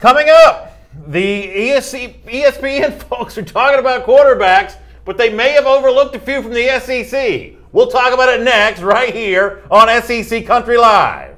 Coming up, the ESPN folks are talking about quarterbacks, but they may have overlooked a few from the SEC. We'll talk about it next, right here on SEC Country Live.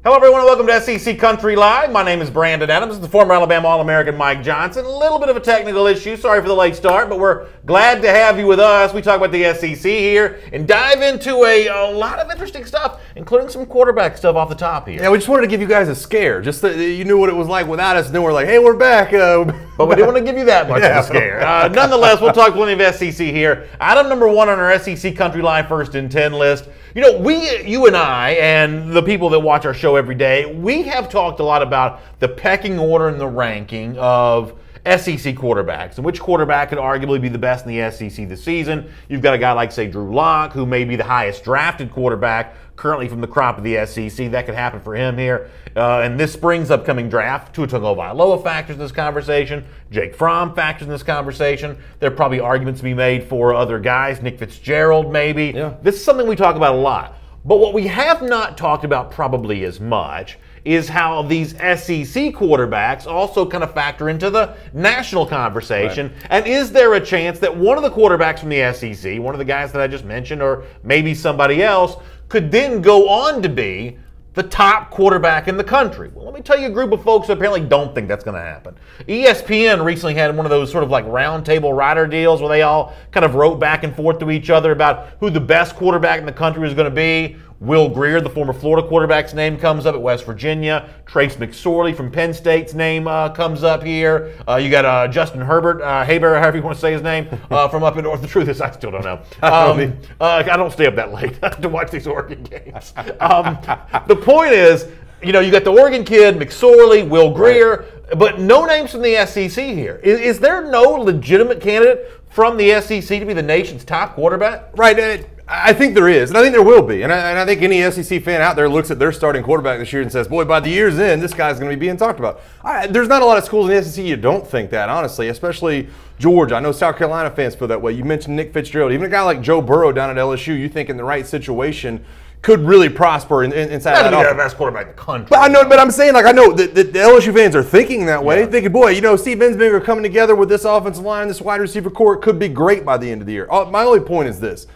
Hello everyone and welcome to SEC Country Live. My name is Brandon Adams, the former Alabama All-American Mike Johnson. A little bit of a technical issue, sorry for the late start, but we're glad to have you with us. We talk about the SEC here and dive into a lot of interesting stuff, including some quarterback stuff off the top here. Yeah, we just wanted to give you guys a scare, just that you knew what it was like without us, and then we're like, hey, we're back. But we didn't want to give you that much of a scare. Nonetheless, we'll talk plenty of SEC here. Item number one on our SEC Country Live First and 10 list. You know, you and I, and the people that watch our show every day, we have talked a lot about the pecking order and the ranking of SEC quarterbacks and which quarterback could arguably be the best in the SEC this season. You've got a guy like, say, Drew Lock, who may be the highest drafted quarterback currently from the crop of the SEC. That could happen for him here. And this spring's upcoming draft, Tua Tagovailoa factors in this conversation. Jake Fromm factors in this conversation. There are probably arguments to be made for other guys. Nick Fitzgerald, maybe. Yeah. This is something we talk about a lot. But what we have not talked about probably as much is how these SEC quarterbacks also kind of factor into the national conversation. Right. And is there a chance that one of the quarterbacks from the SEC, one of the guys that I just mentioned, or maybe somebody else, could then go on to be the top quarterback in the country? Well, let me tell you a group of folks who apparently don't think that's going to happen. ESPN recently had one of those sort of like roundtable writer deals where they all kind of wrote back and forth to each other about who the best quarterback in the country was going to be. Will Grier, the former Florida quarterback's name comes up at West Virginia. Trace McSorley from Penn State's name comes up here. You got Justin Herbert, Haber, however you want to say his name, from up in North. The truth is, I still don't know. I don't stay up that late to watch these Oregon games. The point is, you know, you got the Oregon kid, McSorley, Will Grier, but no names from the SEC here. Is there no legitimate candidate from the SEC to be the nation's top quarterback? Right. I think there is, and I think there will be. And I think any SEC fan out there looks at their starting quarterback this year and says, boy, by the year's end, this guy's going to be being talked about. There's not a lot of schools in the SEC you don't think that, honestly, especially Georgia. I know South Carolina fans feel that way. You mentioned Nick Fitzgerald. Even a guy like Joe Burrow down at LSU, you think in the right situation could really prosper inside that offense. The best quarterback in the country. But I'm saying, like, I know that the LSU fans are thinking that way, thinking, boy, you know, Steve Ensminger coming together with this offensive line, this wide receiver core, could be great by the end of the year. My only point is this.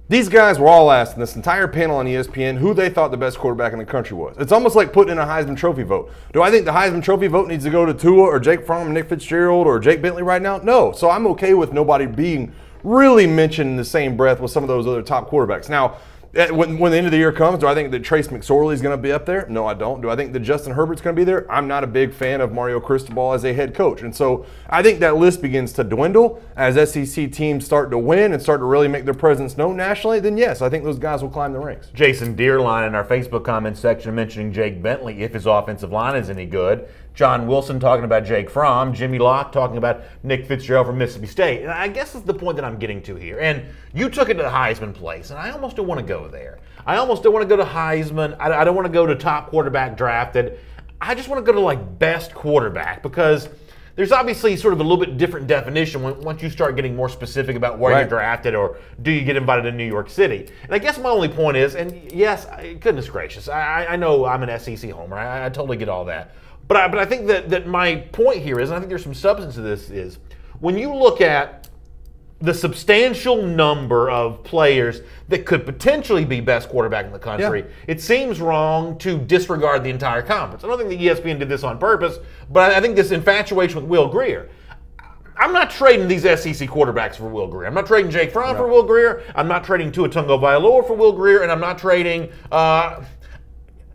These guys were all asked in this entire panel on ESPN who they thought the best quarterback in the country was. It's almost like putting in a Heisman Trophy vote. Do I think the Heisman Trophy vote needs to go to Tua or Jake Fromm or Nick Fitzgerald or Jake Bentley right now? No. So I'm okay with nobody being really mentioned in the same breath with some of those other top quarterbacks. Now, when the end of the year comes, do I think that Trace McSorley is going to be up there? No, I don't. Do I think that Justin Herbert's going to be there? I'm not a big fan of Mario Cristobal as a head coach. And so I think that list begins to dwindle as SEC teams start to win and start to really make their presence known nationally. Then yes, I think those guys will climb the ranks. Jason Deerline in our Facebook comments section mentioning Jake Bentley if his offensive line is any good. John Wilson talking about Jake Fromm. Jimmy Locke talking about Nick Fitzgerald from Mississippi State. And I guess that's the point that I'm getting to here. And you took it to the Heisman place, and I almost don't want to go there. I almost don't want to go to Heisman. I don't want to go to top quarterback drafted. I just want to go to, like, best quarterback, because there's obviously sort of a little bit different definition once you start getting more specific about where you're drafted or do you get invited to New York City. And I guess my only point is, and yes, goodness gracious, I know I'm an SEC homer. I totally get all that. But I think that my point here is, and I think there's some substance to this, is when you look at the substantial number of players that could potentially be best quarterback in the country, it seems wrong to disregard the entire conference. I don't think the ESPN did this on purpose, but I think this infatuation with Will Grier. I'm not trading these SEC quarterbacks for Will Grier. I'm not trading Jake Fromm for Will Grier. I'm not trading Tua Tagovailoa for Will Grier, and I'm not trading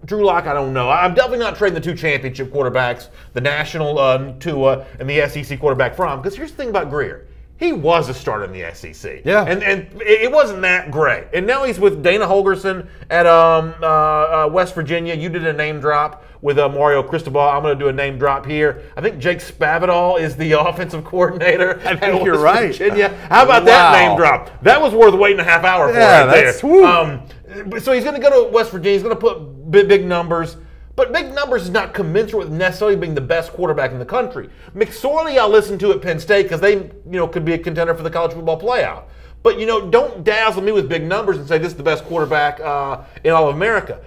Drew Lock, I don't know. I'm definitely not trading the two championship quarterbacks, the national Tua and the SEC quarterback Fromm, because here's the thing about Grier. He was a starter in the SEC. Yeah. And it wasn't that great. And now he's with Dana Holgorsen at West Virginia. You did a name drop with Mario Cristobal. I'm going to do a name drop here. I think Jake Spavital is the offensive coordinator I think you're right. Virginia. How about that name drop? That was worth waiting a half hour for right there. Woo. So he's going to go to West Virginia. He's going to put big numbers. But big numbers is not commensurate with necessarily being the best quarterback in the country. McSorley I'll listen to at Penn State because they could be a contender for the college football playoff. But don't dazzle me with big numbers and say this is the best quarterback in all of America.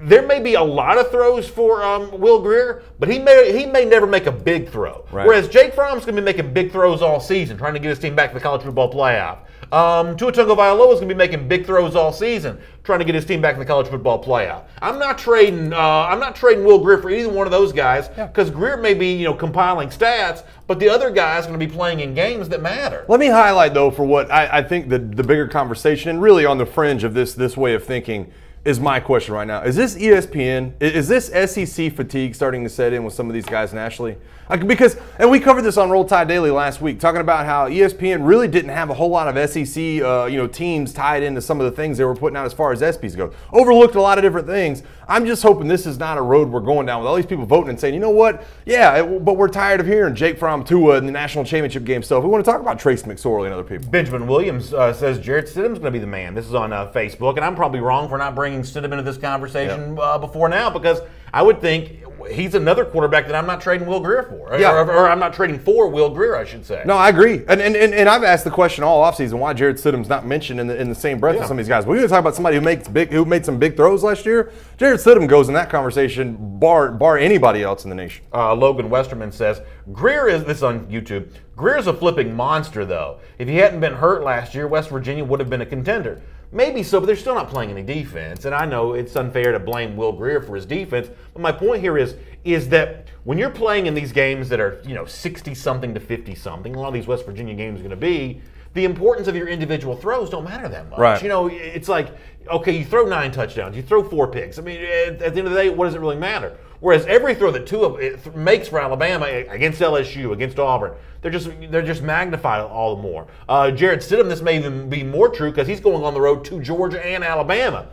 There may be a lot of throws for Will Grier, but he may never make a big throw. Right. Whereas Jake Fromm's going to be making big throws all season, trying to get his team back to the college football playoff. Tua Tagovailoa is going to be making big throws all season, trying to get his team back in the college football playoff. I'm not trading Will Grier for either one of those guys because Grier may be compiling stats, but the other guy's going to be playing in games that matter. Let me highlight though for what I think the bigger conversation and really on the fringe of this way of thinking is my question right now. Is this ESPN? Is this SEC fatigue starting to set in with some of these guys nationally? Because we covered this on Roll Tide Daily last week, talking about how ESPN really didn't have a whole lot of SEC teams tied into some of the things they were putting out as far as ESPYs go. Overlooked a lot of different things. I'm just hoping this is not a road we're going down with all these people voting and saying, you know what? Yeah, but we're tired of hearing Jake Fromm, Tua, and the national championship game stuff. We want to talk about Trace McSorley and other people. Benjamin Williams says Jarrett Stidham's going to be the man. This is on Facebook, and I'm probably wrong for not bringing Stidham into this conversation before now because I would think he's another quarterback that I'm not trading Will Grier for. Or I'm not trading for Will Grier, I should say. No, I agree. And I've asked the question all offseason why Jarrett Stidham's not mentioned in the same breath as some of these guys. We're going to talk about somebody who made some big throws last year. Jarrett Stidham goes in that conversation bar anybody else in the nation. Logan Westerman says, this is on YouTube, Grier's a flipping monster, though. If he hadn't been hurt last year, West Virginia would have been a contender. Maybe so, but they're still not playing any defense. And I know it's unfair to blame Will Grier for his defense, but my point here is that when you're playing in these games that are 60-something to 50-something, a lot of these West Virginia games are going to be, the importance of your individual throws don't matter that much. Right. It's like, okay, you throw 9 touchdowns, you throw 4 picks. I mean, at the end of the day, what does it really matter? Whereas every throw that Tua makes for Alabama against LSU, against Auburn, they're just magnified all the more. Jarrett Stidham, this may even be more true because he's going on the road to Georgia and Alabama.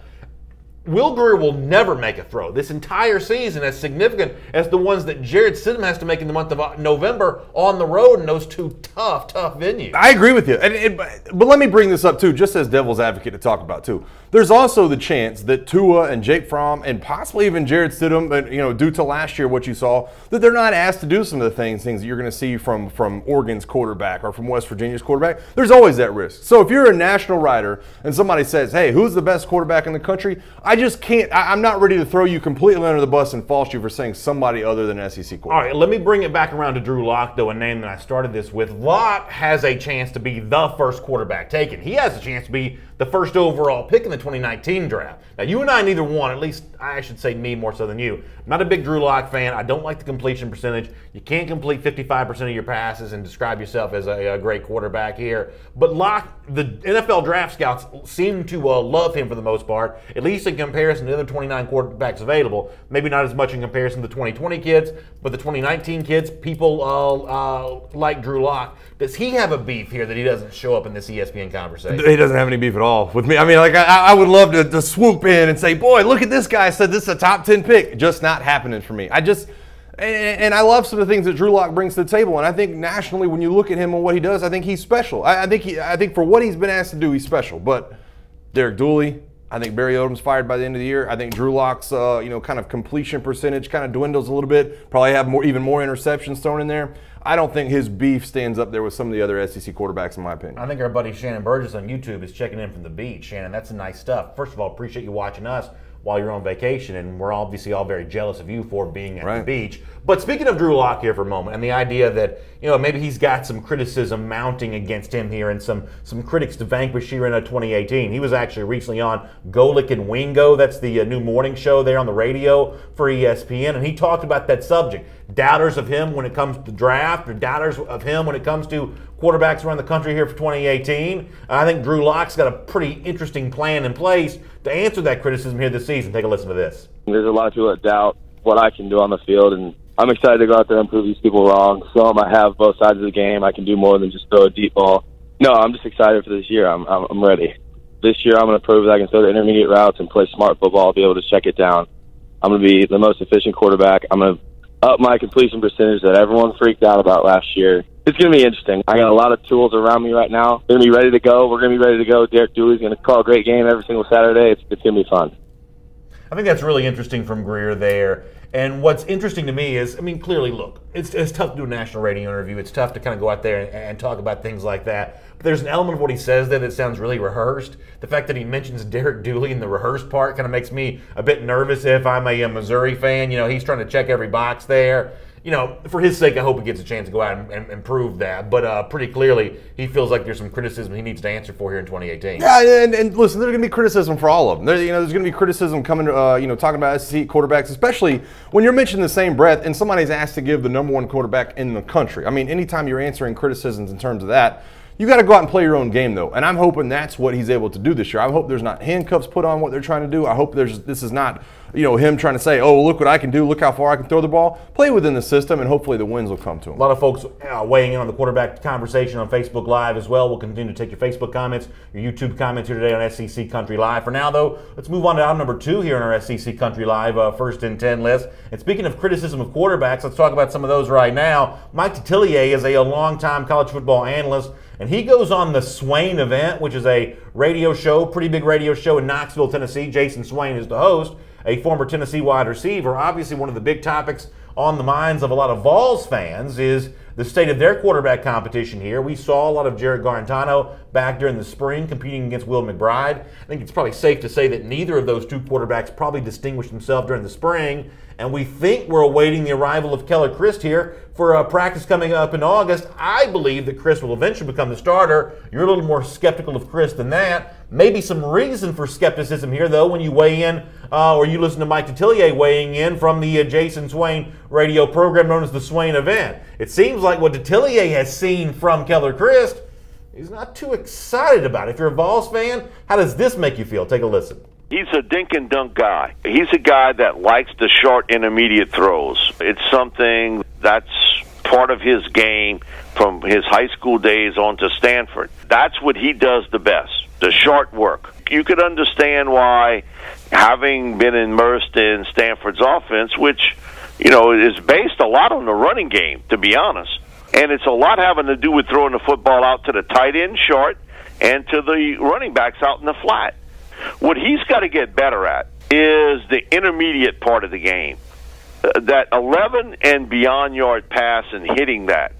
Will Grier will never make a throw this entire season as significant as the ones that Jarrett Stidham has to make in the month of November on the road in those two tough venues. I agree with you. But let me bring this up, too, just as devil's advocate to talk about, too. There's also the chance that Tua and Jake Fromm and possibly even Jarrett Stidham, due to last year what you saw, that they're not asked to do some of the things that you're going to see from Oregon's quarterback or from West Virginia's quarterback. There's always that risk. So if you're a national writer and somebody says, hey, who's the best quarterback in the country? I'm not ready to throw you completely under the bus and fault you for saying somebody other than SEC quarterback. All right, let me bring it back around to Drew Lock, though, a name that I started this with. Lock has a chance to be the first quarterback taken. He has a chance to be the first overall pick in the 2019 draft. Now, you and I neither one, at least I should say me more so than you. I'm not a big Drew Lock fan. I don't like the completion percentage. You can't complete 55% of your passes and describe yourself as a great quarterback here. But Lock, the NFL draft scouts seem to love him for the most part, at least in comparison to the other 29 quarterbacks available. Maybe not as much in comparison to the 2020 kids, but the 2019 kids, people like Drew Lock. Does he have a beef here that he doesn't show up in this ESPN conversation? He doesn't have any beef at all with me. I mean, like I would love to swoop in and say, boy, look at this guy said this is a top 10 pick. Just not happening for me. And I love some of the things that Drew Lock brings to the table. And I think nationally, when you look at him and what he does, I think he's special. I think for what he's been asked to do, he's special. But Derek Dooley, I think Barry Odom's fired by the end of the year. I think Drew Lock's kind of completion percentage kind of dwindles a little bit. Probably have even more interceptions thrown in there. I don't think his beef stands up there with some of the other SEC quarterbacks, in my opinion. I think our buddy Shannon Burgess on YouTube is checking in from the beach. Shannon, that's some nice stuff. First of all, appreciate you watching us while you're on vacation, and we're obviously all very jealous of you for being at the beach. But speaking of Drew Lock here for a moment, and the idea that maybe he's got some criticism mounting against him here, and some critics to vanquish here in 2018. He was actually recently on Golick and Wingo. That's the new morning show there on the radio for ESPN, and he talked about that subject. Doubters of him when it comes to the draft, or doubters of him when it comes to quarterbacks around the country here for 2018. I think Drew Lock's got a pretty interesting plan in place to answer that criticism here this season. Take a listen to this. There's a lot of people that doubt what I can do on the field, and I'm excited to go out there and prove these people wrong. I have both sides of the game. I can do more than just throw a deep ball. No, I'm just excited for this year. I'm ready. This year I'm going to prove that I can throw the intermediate routes and play smart football. I'll be able to check it down. I'm going to be the most efficient quarterback. I'm going to up my completion percentage that everyone freaked out about last year. It's going to be interesting. I got a lot of tools around me right now. They're going to be ready to go. We're going to be ready to go. Derek Dooley's going to call a great game every single Saturday. It's going to be fun. I think that's really interesting from Greer there. And what's interesting to me is, I mean, clearly, look, it's tough to do a national radio interview. It's tough to kind of go out there and talk about things like that. But there's an element of what he says there that sounds really rehearsed. The fact that he mentions Derek Dooley in the rehearsed part kind of makes me a bit nervous if I'm a Missouri fan. You know, he's trying to check every box there. You know, for his sake, I hope he gets a chance to go out and prove that. But pretty clearly, he feels like there's some criticism he needs to answer for here in 2018. Yeah, and listen, there's going to be criticism for all of them. There's going to be criticism coming, talking about SEC quarterbacks, especially when you're mentioning the same breath and somebody's asked to give the #1 quarterback in the country. I mean, anytime you're answering criticisms in terms of that, you got to go out and play your own game, though. And I'm hoping that's what he's able to do this year. I hope there's not handcuffs put on what they're trying to do. I hope this is not, him trying to say, oh, look what I can do, look how far I can throw the ball. Play within the system, and hopefully the wins will come to him. A lot of folks weighing in on the quarterback conversation on Facebook Live as well. We'll continue to take your Facebook comments, your YouTube comments here today on SEC Country Live. For now, though, let's move on to item number 2 here on our SEC Country Live first and 10 list. And speaking of criticism of quarterbacks, let's talk about some of those right now. Mike Detillier is a longtime college football analyst, and he goes on the Swain event, which is a radio show, pretty big radio show in Knoxville, Tennessee. Jason Swain is the host, a former Tennessee wide receiver. Obviously, one of the big topics on the minds of a lot of Vols fans is the state of their quarterback competition here. We saw a lot of Jared Garantano back during the spring competing against Will McBride. I think it's probably safe to say that neither of those two quarterbacks probably distinguished themselves during the spring. And we think we're awaiting the arrival of Keller Christ here for a practice coming up in August. I believe that Christ will eventually become the starter. You're a little more skeptical of Christ than that. Maybe some reason for skepticism here, though, when you weigh in or you listen to Mike Detillier weighing in from the Jason Swain radio program known as the Swain event. It seems like what Detillier has seen from Keller Christ, he's not too excited about it. If you're a Vols fan, how does this make you feel? Take a listen. He's a dink and dunk guy. He's a guy that likes the short intermediate throws. It's something that's part of his game from his high school days on to Stanford. That's what he does the best, the short work. You could understand why, having been immersed in Stanford's offense, which, is based a lot on the running game, to be honest. And it's a lot having to do with throwing the football out to the tight end short and to the running backs out in the flat. What he's got to get better at is the intermediate part of the game, that 11 and beyond yard pass and hitting that.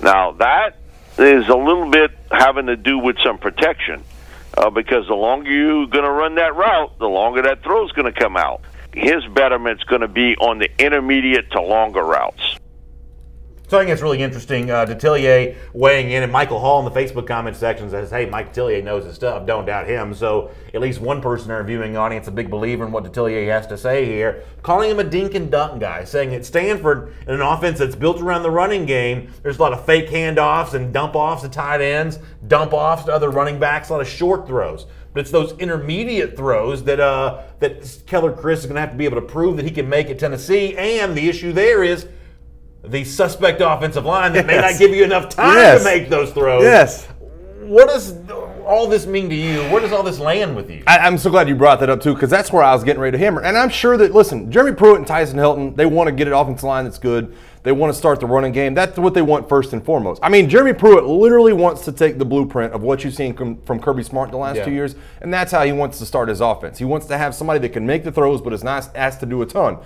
Now, that is a little bit having to do with some protection because the longer you're going to run that route, the longer that throw is going to come out. His betterment's going to be on the intermediate to longer routes. So I think it's really interesting. Detillier weighing in, and Michael Hall in the Facebook comment section says, hey, Mike Detillier knows his stuff. Don't doubt him. So at least one person in our viewing audience, a big believer in what Detillier has to say here, calling him a dink and dunk guy, saying at Stanford, in an offense that's built around the running game, there's a lot of fake handoffs and dump-offs to tight ends, dump-offs to other running backs, a lot of short throws. But it's those intermediate throws that that Keller Christ is going to have to be able to prove that he can make at Tennessee. And the issue there is the suspect offensive line that may not give you enough time to make those throws. Yes. What does all this mean to you? Where does all this land with you? I'm so glad you brought that up, too, because that's where I was getting ready to hammer. And I'm sure that, listen, Jeremy Pruitt and Tyson Hilton, they want to get an offensive line that's good. They want to start the running game. That's what they want first and foremost. I mean, Jeremy Pruitt literally wants to take the blueprint of what you've seen from Kirby Smart the last 2 years, and that's how he wants to start his offense. He wants to have somebody that can make the throws but is not asked to do a ton.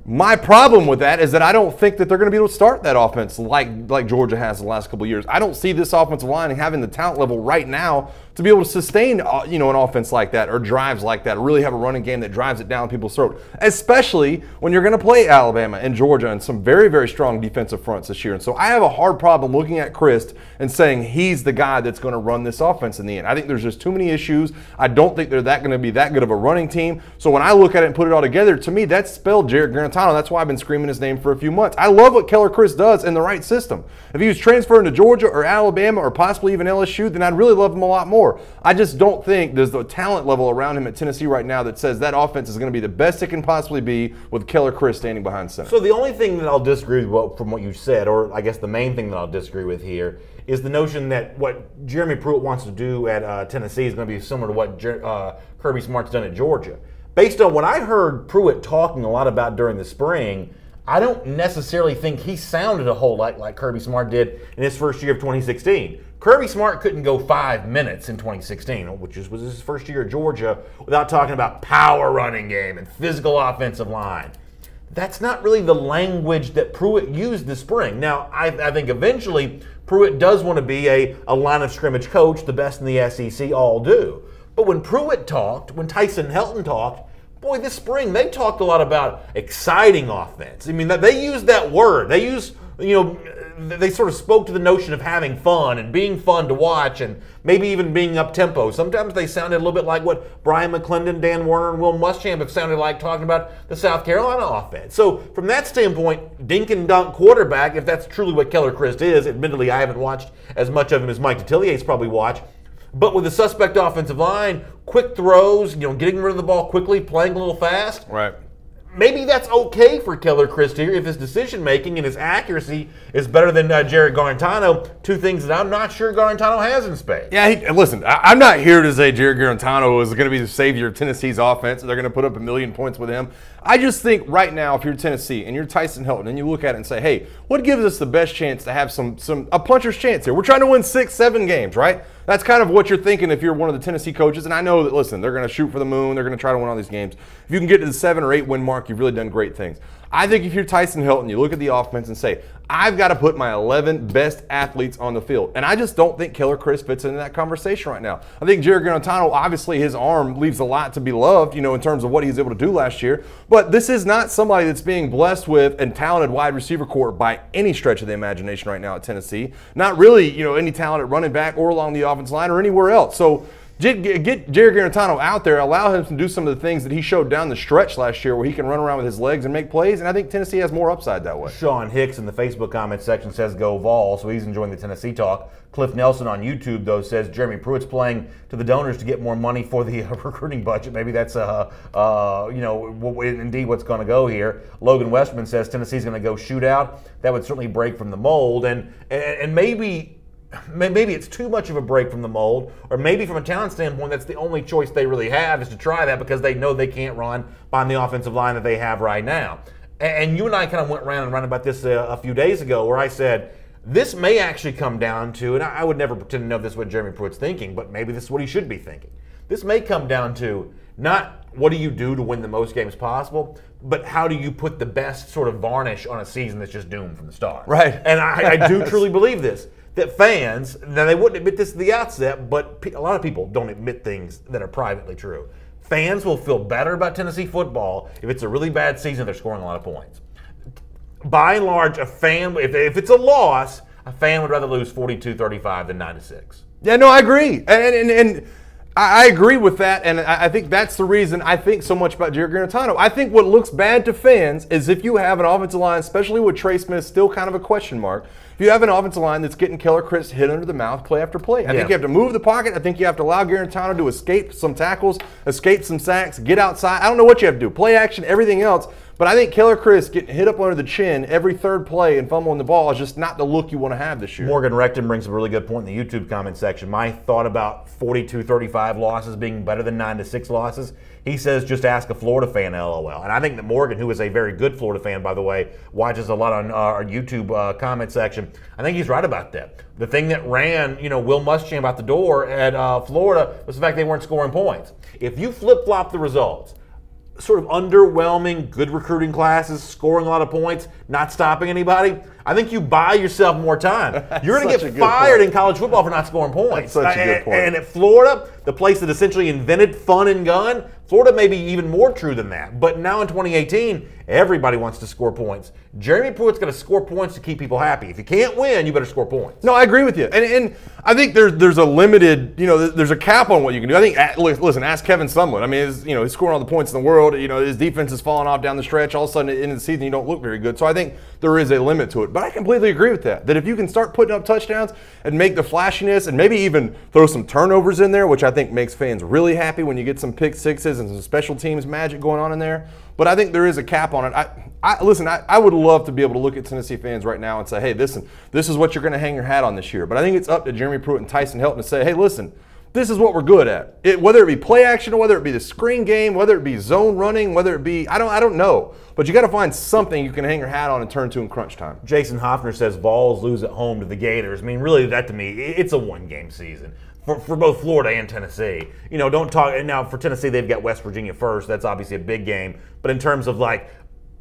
My problem with that is that I don't think that they're going to be able to start that offense like Georgia has the last couple of years. I don't see this offensive line having the talent level right now to be able to sustain an offense like that or drives like that, or really have a running game that drives it down people's throat, especially when you're going to play Alabama and Georgia and some very, very strong defensive fronts this year. And so I have a hard problem looking at Christ and saying he's the guy that's going to run this offense in the end. I think there's just too many issues. I don't think they're going to be that good of a running team. So when I look at it and put it all together, to me, that's spelled Jared Garantano. That's why I've been screaming his name for a few months. I love what Keller Christ does in the right system. If he was transferring to Georgia or Alabama or possibly even LSU, then I'd really love him a lot more. I just don't think there's the talent level around him at Tennessee right now that says that offense is going to be the best it can possibly be with Keller Christ standing behind center. So the only thing that I'll disagree with from what you said, or I guess the main thing that I'll disagree with here, is the notion that what Jeremy Pruitt wants to do at Tennessee is going to be similar to what Kirby Smart's done at Georgia. Based on what I heard Pruitt talking a lot about during the spring, I don't necessarily think he sounded a whole lot like Kirby Smart did in his first year of 2016. Kirby Smart couldn't go 5 minutes in 2016, which was his first year at Georgia, without talking about power running game and physical offensive line. That's not really the language that Pruitt used this spring. Now, I think eventually Pruitt does want to be a line of scrimmage coach, the best in the SEC all do. But when Pruitt talked, when Tyson Helton talked, boy, this spring they talked a lot about exciting offense. I mean, they used that word. They used, they sort of spoke to the notion of having fun and being fun to watch and maybe even being up-tempo. Sometimes they sounded a little bit like what Brian McClendon, Dan Werner, and Will Muschamp have sounded like talking about the South Carolina offense. So from that standpoint, dink and dunk quarterback, if that's truly what Keller Christ is, admittedly I haven't watched as much of him as Mike Detillier's probably watched, but with a suspect offensive line, quick throws, getting rid of the ball quickly, playing a little fast. Right. Maybe that's okay for Keller Christ here if his decision-making and his accuracy is better than Jared Garantano, two things that I'm not sure Garantano has in spades. Yeah, listen, I'm not here to say Jared Garantano is going to be the savior of Tennessee's offense. They're going to put up 1 million points with him. I just think right now, if you're Tennessee and you're Tyson Helton and you look at it and say, hey, what gives us the best chance to have a puncher's chance here? We're trying to win 6-7 games, right? That's kind of what you're thinking if you're one of the Tennessee coaches. And I know that, listen, they're going to shoot for the moon. They're going to try to win all these games. If you can get to the 7 or 8 win mark, you've really done great things. I think if you're Tyson Helton, you look at the offense and say, I've got to put my 11 best athletes on the field. And I just don't think Keller Christ fits into that conversation right now. I think Jared Garantano, obviously his arm leaves a lot to be loved, in terms of what he was able to do last year. But this is not somebody that's being blessed with and talented wide receiver corps by any stretch of the imagination right now at Tennessee. Not really, any talent at running back or along the offensive line or anywhere else. So get Jared Garantano out there, allow him to do some of the things that he showed down the stretch last year where he can run around with his legs and make plays, and I think Tennessee has more upside that way. Sean Hicks in the Facebook comment section says go Vols, so he's enjoying the Tennessee talk. Cliff Nelson on YouTube, though, says Jeremy Pruitt's playing to the donors to get more money for the recruiting budget. Maybe that's, indeed what's going to go here. Logan Westerman says Tennessee's going to go shootout. That would certainly break from the mold, and maybe it's too much of a break from the mold, or maybe from a talent standpoint, that's the only choice they really have is to try that because they know they can't run behind the offensive line that they have right now. And you and I kind of went round and round about this a few days ago where I said, this may actually come down to, and I would never pretend to know if this is what Jeremy Pruitt's thinking, but maybe this is what he should be thinking. This may come down to not what do you do to win the most games possible, but how do you put the best sort of varnish on a season that's just doomed from the start. Right. And I do truly believe this. That fans, now they wouldn't admit this at the outset, but a lot of people don't admit things that are privately true. Fans will feel better about Tennessee football if it's a really bad season, they're scoring a lot of points. By and large, a fan, if it's a loss, a fan would rather lose 42-35 than 9-6. Yeah, no, I agree. And I agree with that, and I think that's the reason I think so much about Jared Garantano. I think what looks bad to fans is if you have an offensive line, especially with Trey Smith still kind of a question mark, if you have an offensive line that's getting Keller Christ hit under the mouth play after play. I think you have to move the pocket. I think you have to allow Garantano to escape some tackles, escape some sacks, get outside. I don't know what you have to do. Play action, everything else. But I think Keller Christ getting hit up under the chin every third play and fumbling the ball is just not the look you want to have this year. Morgan Recton brings up a really good point in the YouTube comment section. My thought about 42-35 losses being better than 9-6 losses, he says just ask a Florida fan, LOL. And I think that Morgan, who is a very good Florida fan, by the way, watches a lot on our YouTube comment section. I think he's right about that. The thing that ran, Will Muschamp out the door at Florida was the fact they weren't scoring points. If you flip-flop the results, sort of underwhelming, good recruiting classes, scoring a lot of points, not stopping anybody, I think you buy yourself more time. You're going to get fired in college football for not scoring points. That's such a good point. And at Florida, the place that essentially invented fun and gun, Florida may be even more true than that. But now in 2018, everybody wants to score points. Jeremy Pruitt's going to score points to keep people happy. If you can't win, you better score points. No, I agree with you. And I think there's a limited, there's a cap on what you can do. I think, listen, ask Kevin Sumlin. I mean, he's scoring all the points in the world. His defense is falling off down the stretch. All of a sudden, at the end of the season, you don't look very good. So I think there is a limit to it. But I completely agree with that. That if you can start putting up touchdowns and make the flashiness and maybe even throw some turnovers in there, which I think makes fans really happy when you get some pick sixes and some special teams magic going on in there. But I think there is a cap on it. Listen, I would love to be able to look at Tennessee fans right now and say, hey, listen, this is what you're going to hang your hat on this year. But I think it's up to Jeremy Pruitt and Tyson Helton to say, hey, listen, this is what we're good at. Whether it be play action or whether it be the screen game, whether it be zone running, whether it be, I don't know. But you got to find something you can hang your hat on and turn to in crunch time. Jason Hoffner says Vols lose at home to the Gators. I mean, really, that to me, it's a one-game season for both Florida and Tennessee. You know, don't talk, now for Tennessee, they've got West Virginia first. That's obviously a big game. But in terms of like,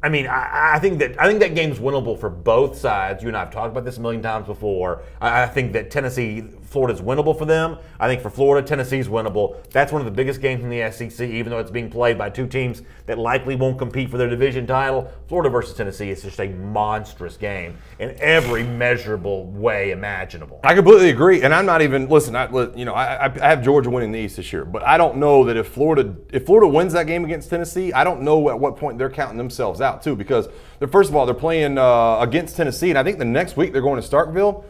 I mean, I think that game's winnable for both sides. You and I have talked about this a million times before. I think that Florida's winnable for them. I think for Florida, Tennessee's winnable. That's one of the biggest games in the SEC, even though it's being played by two teams that likely won't compete for their division title. Florida versus Tennessee is just a monstrous game in every measurable way imaginable. I completely agree, and I'm not even I have Georgia winning the East this year, but I don't know that if Florida wins that game against Tennessee, I don't know at what point they're counting themselves out too, because first of all they're playing against Tennessee, and I think the next week they're going to Starkville.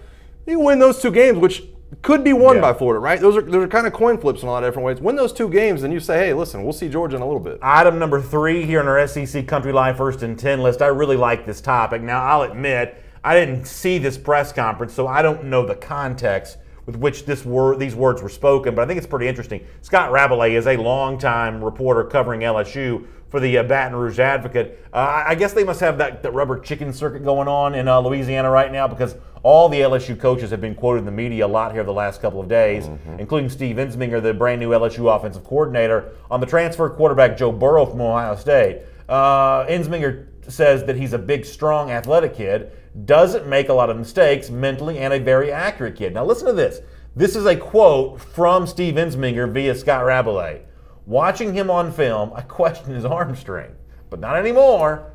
You win those two games, which could be won by Florida, right? Those are kind of coin flips in a lot of different ways. Win those two games, and you say, hey, listen, we'll see Georgia in a little bit. Item number 3 here on our SEC Country Live First and 10 list. I really like this topic. Now, I'll admit, I didn't see this press conference, so I don't know the context with which these words were spoken, but I think it's pretty interesting. Scott Rabelais is a longtime reporter covering LSU for the Baton Rouge Advocate. I guess they must have that rubber chicken circuit going on in Louisiana right now, because all the LSU coaches have been quoted in the media a lot here the last couple of days, including Steve Ensminger, the brand new LSU offensive coordinator, on the transfer quarterback Joe Burrow from Ohio State. Ensminger says that he's a big, strong, athletic kid, doesn't make a lot of mistakes mentally, and a very accurate kid. Now listen to this. This is a quote from Steve Ensminger via Scott Rabelais. Watching him on film, I question his arm strength, but not anymore.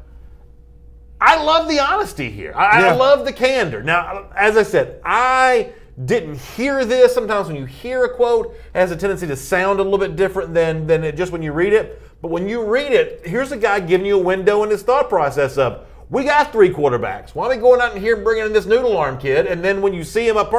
I love the honesty here. I love the candor. Now, as I said, I didn't hear this. Sometimes when you hear a quote, it has a tendency to sound a little bit different than it just when you read it. But when you read it, here's a guy giving you a window in his thought process of, we got 3 quarterbacks. Why are we going out in here and bringing in this noodle arm kid? And then when you see him up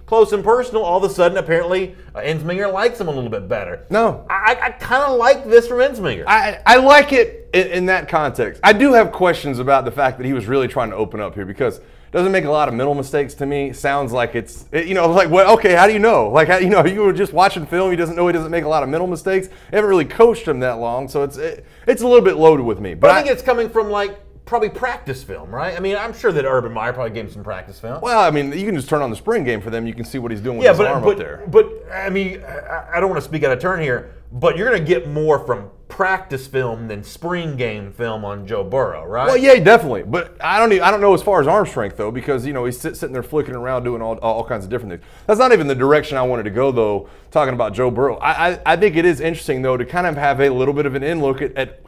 close and personal, all of a sudden, apparently, Ensminger likes him a little bit better. No. I kind of like this from Ensminger. I like it in that context. I do have questions about the fact that he was really trying to open up here, because it doesn't make a lot of mental mistakes to me. Sounds like like, well, okay, how do you know? Like, you were just watching film, he doesn't make a lot of mental mistakes. I haven't really coached him that long, so it's a little bit loaded with me. But I think it's coming from, like, probably practice film, right? I mean, I'm sure that Urban Meyer probably gave him some practice film. Well, I mean, you can just turn on the spring game for them. You can see what he's doing with his arm up there. But, I mean, I don't want to speak out of turn here, but you're going to get more from practice film than spring game film on Joe Burrow, right? Well, yeah, definitely. But I don't know as far as arm strength, though, because, he's sitting there flicking around doing all kinds of different things. That's not even the direction I wanted to go, though, talking about Joe Burrow. I think it is interesting, though, to kind of have a little bit of an in look at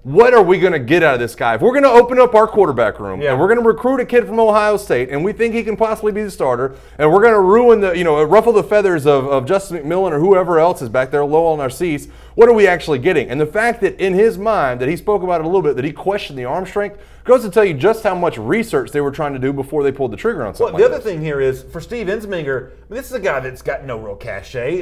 what are we going to get out of this guy? If we're going to open up our quarterback room and we're going to recruit a kid from Ohio State and we think he can possibly be the starter, and we're going to ruin ruffle the feathers of Justin McMillan or whoever else is back there low on our seats, what are we actually getting? And the fact that in his mind, that he spoke about it a little bit, that he questioned the arm strength, goes to tell you just how much research they were trying to do before they pulled the trigger on something. Well, the other thing here is, for Steve Ensminger, this is a guy that's got no real cachet.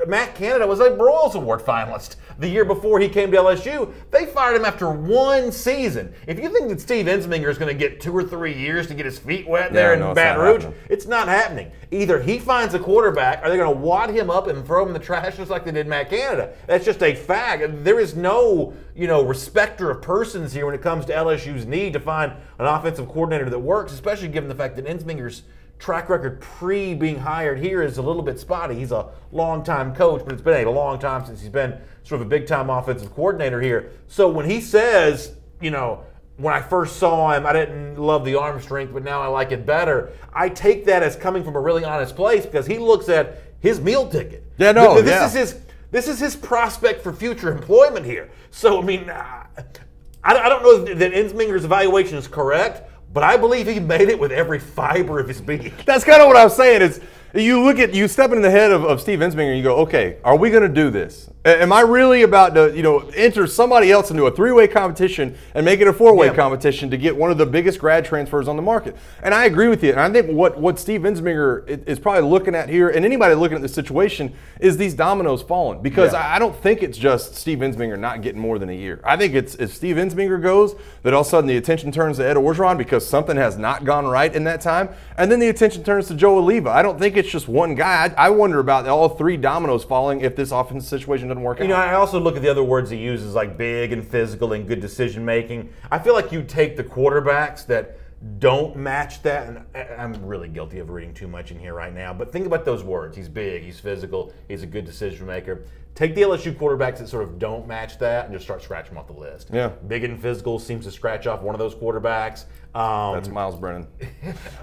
Matt Canada was a Broyles Award finalist the year before he came to LSU. They fired him after 1 season. If you think that Steve Ensminger is going to get 2 or 3 years to get his feet wet there in Baton Rouge, it's not happening. Either he finds a quarterback, or they're going to wad him up and throw him in the trash just like they did Matt Canada. That's just a fact. There is no respecter of persons here when it comes to LSU's need to find an offensive coordinator that works, especially given the fact that Ensminger's track record pre-being hired here is a little bit spotty. He's a long-time coach, but it's been a long time since he's been sort of a big-time offensive coordinator here. So when he says, when I first saw him, I didn't love the arm strength, but now I like it better, I take that as coming from a really honest place, because he looks at his meal ticket. This is his prospect for future employment here. So, I mean, I don't know that Ensminger's evaluation is correct, but I believe he made it with every fiber of his being. That's kind of what I was saying. Is you step into the head of Steve Ensminger and you go, okay, are we going to do this? Am I really about to enter somebody else into a 3-way competition and make it a 4-way competition to get one of the biggest grad transfers on the market? And I agree with you. And I think what Steve Ensminger is probably looking at here, and anybody looking at this situation, is these dominoes falling. Because I don't think it's just Steve Ensminger not getting more than a year. I think it's, if Steve Ensminger goes, that all of a sudden the attention turns to Ed Orgeron because something has not gone right in that time, and then the attention turns to Joe Oliva. I don't think it's just one guy. I wonder about all 3 dominoes falling if this offensive situation doesn't work out. You know, I also look at the other words he uses, like big and physical and good decision making. I feel like you take the quarterbacks that don't match that, and I'm really guilty of reading too much in here right now, but think about those words. He's big, he's physical, he's a good decision maker. Take the LSU quarterbacks that sort of don't match that and just start scratching them off the list. Yeah. Big and physical seems to scratch off one of those quarterbacks. That's Miles Brennan.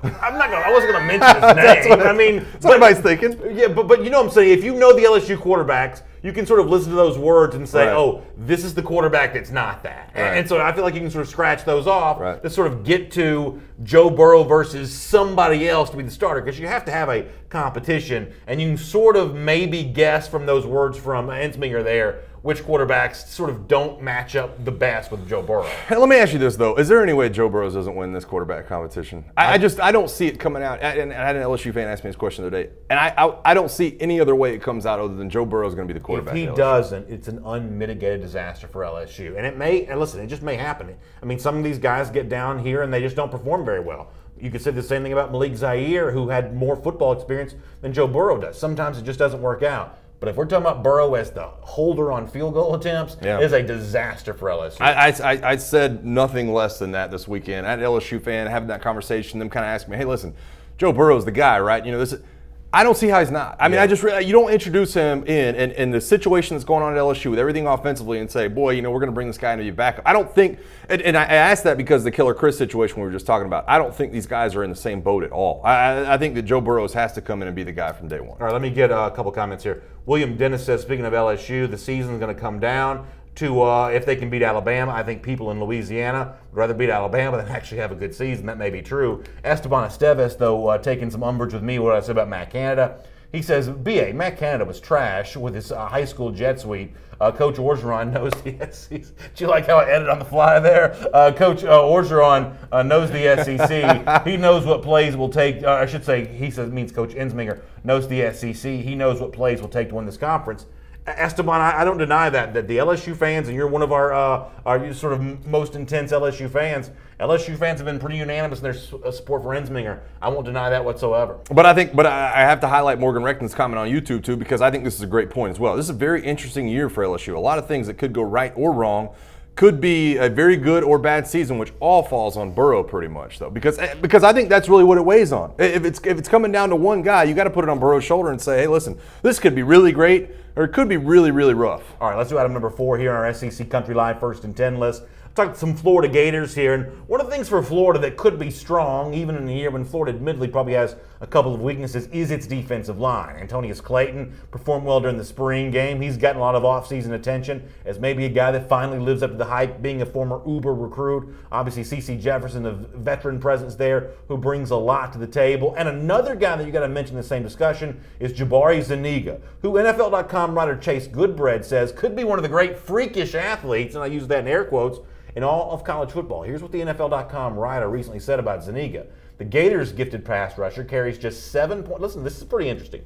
I wasn't gonna mention his name. I mean, that's what everybody's thinking. Yeah, but you know what I'm saying. If you know the LSU quarterbacks, you can sort of listen to those words and say, right. "Oh, this is the quarterback that's not that." Right. And so I feel like you can sort of scratch those off right. to sort of get to Joe Burrow versus somebody else to be the starter, because you have to have a competition, and you can sort of maybe guess from those words from Ensminger there which quarterbacks sort of don't match up the best with Joe Burrow. Hey, let me ask you this, though. Is there any way Joe Burrow doesn't win this quarterback competition? I don't see it coming out. And I had an LSU fan ask me this question the other day, and I don't see any other way it comes out other than Joe Burrow is going to be the quarterback. If he doesn't, it's an unmitigated disaster for LSU. And it may, and listen, it just may happen. I mean, some of these guys get down here and they just don't perform very well. You could say the same thing about Malik Zaire, who had more football experience than Joe Burrow does. Sometimes it just doesn't work out. But if we're talking about Burrow as the holder on field goal attempts, it is a disaster for LSU. I said nothing less than that this weekend. I had an LSU fan having that conversation, them kind of asking me, hey, listen, Joe Burrow's the guy, right? You know, this is, I don't see how he's not. I mean, you don't introduce him in the situation that's going on at LSU with everything offensively and say, boy, you know, we're going to bring this guy into your backup. I don't think, and I asked that because the Killer Chris situation we were just talking about, I don't think these guys are in the same boat at all. I think that Joe Burrows has to come in and be the guy from day one. All right, let me get a couple comments here. William Dennis says, speaking of LSU, the season's going to come down to if they can beat Alabama. I think people in Louisiana would rather beat Alabama than actually have a good season. That may be true. Esteban Esteves, though, taking some umbrage with me what I said about Matt Canada. He says, B.A., Matt Canada was trash with his high school jet suite. Coach Orgeron knows the SEC. Do you like how I edited on the fly there? Coach Orgeron knows the SEC. He knows what plays will take. I should say, he says means Coach Ensminger knows the SEC. He knows what plays will take to win this conference. Esteban, I don't deny that the LSU fans, and you're one of our sort of most intense LSU fans have been pretty unanimous in their support for Ensminger. I won't deny that whatsoever. But I have to highlight Morgan Recton's comment on YouTube too, because I think this is a great point as well. This is a very interesting year for LSU. A lot of things that could go right or wrong. Could be a very good or bad season, which all falls on Burrow pretty much, though, because I think that's really what it weighs on. If it's coming down to one guy, you got to put it on Burrow's shoulder and say, hey, listen, this could be really great or it could be really, really rough. All right, let's do item number 4 here on our SEC Country Live First and 10 list. Talk to some Florida Gators here, and one of the things for Florida that could be strong, even in a year when Florida admittedly probably has a couple of weaknesses, is its defensive line. Antonius Clayton performed well during the spring game. He's gotten a lot of offseason attention as maybe a guy that finally lives up to the hype, being a former Uber recruit. Obviously, C.C. Jefferson, a veteran presence there who brings a lot to the table. And another guy that you got to mention in the same discussion is Jabari Zuniga, who NFL.com writer Chase Goodbread says could be one of the great freakish athletes, and I use that in air quotes, in all of college football. Here's what the NFL.com writer recently said about Zuniga. The Gators' gifted pass rusher carries just listen, this is pretty interesting,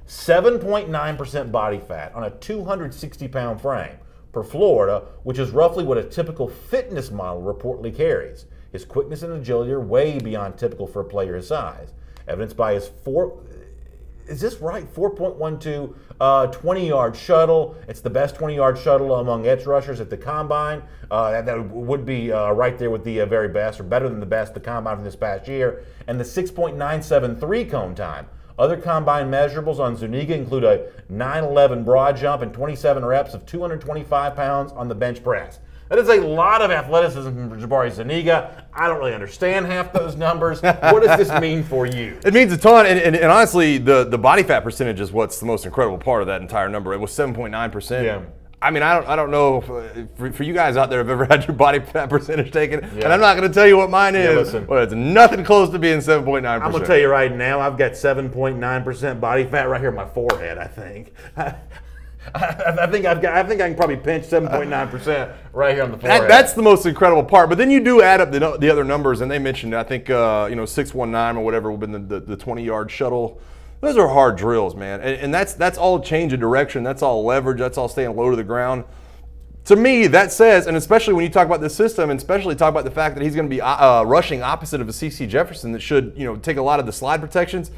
7.9% body fat on a 260-pound frame for Florida, which is roughly what a typical fitness model reportedly carries. His quickness and agility are way beyond typical for a player his size, evidenced by his 4.12 20-yard shuttle. It's the best 20-yard shuttle among edge rushers at the Combine. That would be right there with the very best, or better than the best, the Combine from this past year. And the 6.97 3-cone time. Other Combine measurables on Zuniga include a 9.11 broad jump and 27 reps of 225 pounds on the bench press. That is a lot of athleticism from Jabari Zuniga. I don't really understand half those numbers. What does this mean for you? It means a ton, and honestly, the body fat percentage is what's the most incredible part of that entire number. It was 7.9%. Yeah. I mean, I don't know for you guys out there have ever had your body fat percentage taken, and I'm not going to tell you what mine is, but it's nothing close to being 7.9%. I'm going to tell you right now, I've got 7.9% body fat right here in my forehead, I think. I think I can probably pinch 7.9% right here on the forehead. That's the most incredible part. But then you do add up the other numbers, and they mentioned, I think 619 or whatever would have been the 20-yard shuttle. Those are hard drills, man, and that's all change of direction. That's all leverage. That's all staying low to the ground. To me, that says, and especially when you talk about the system, and especially talk about the fact that he's going to be rushing opposite of a C.C. Jefferson that should take a lot of the slide protections.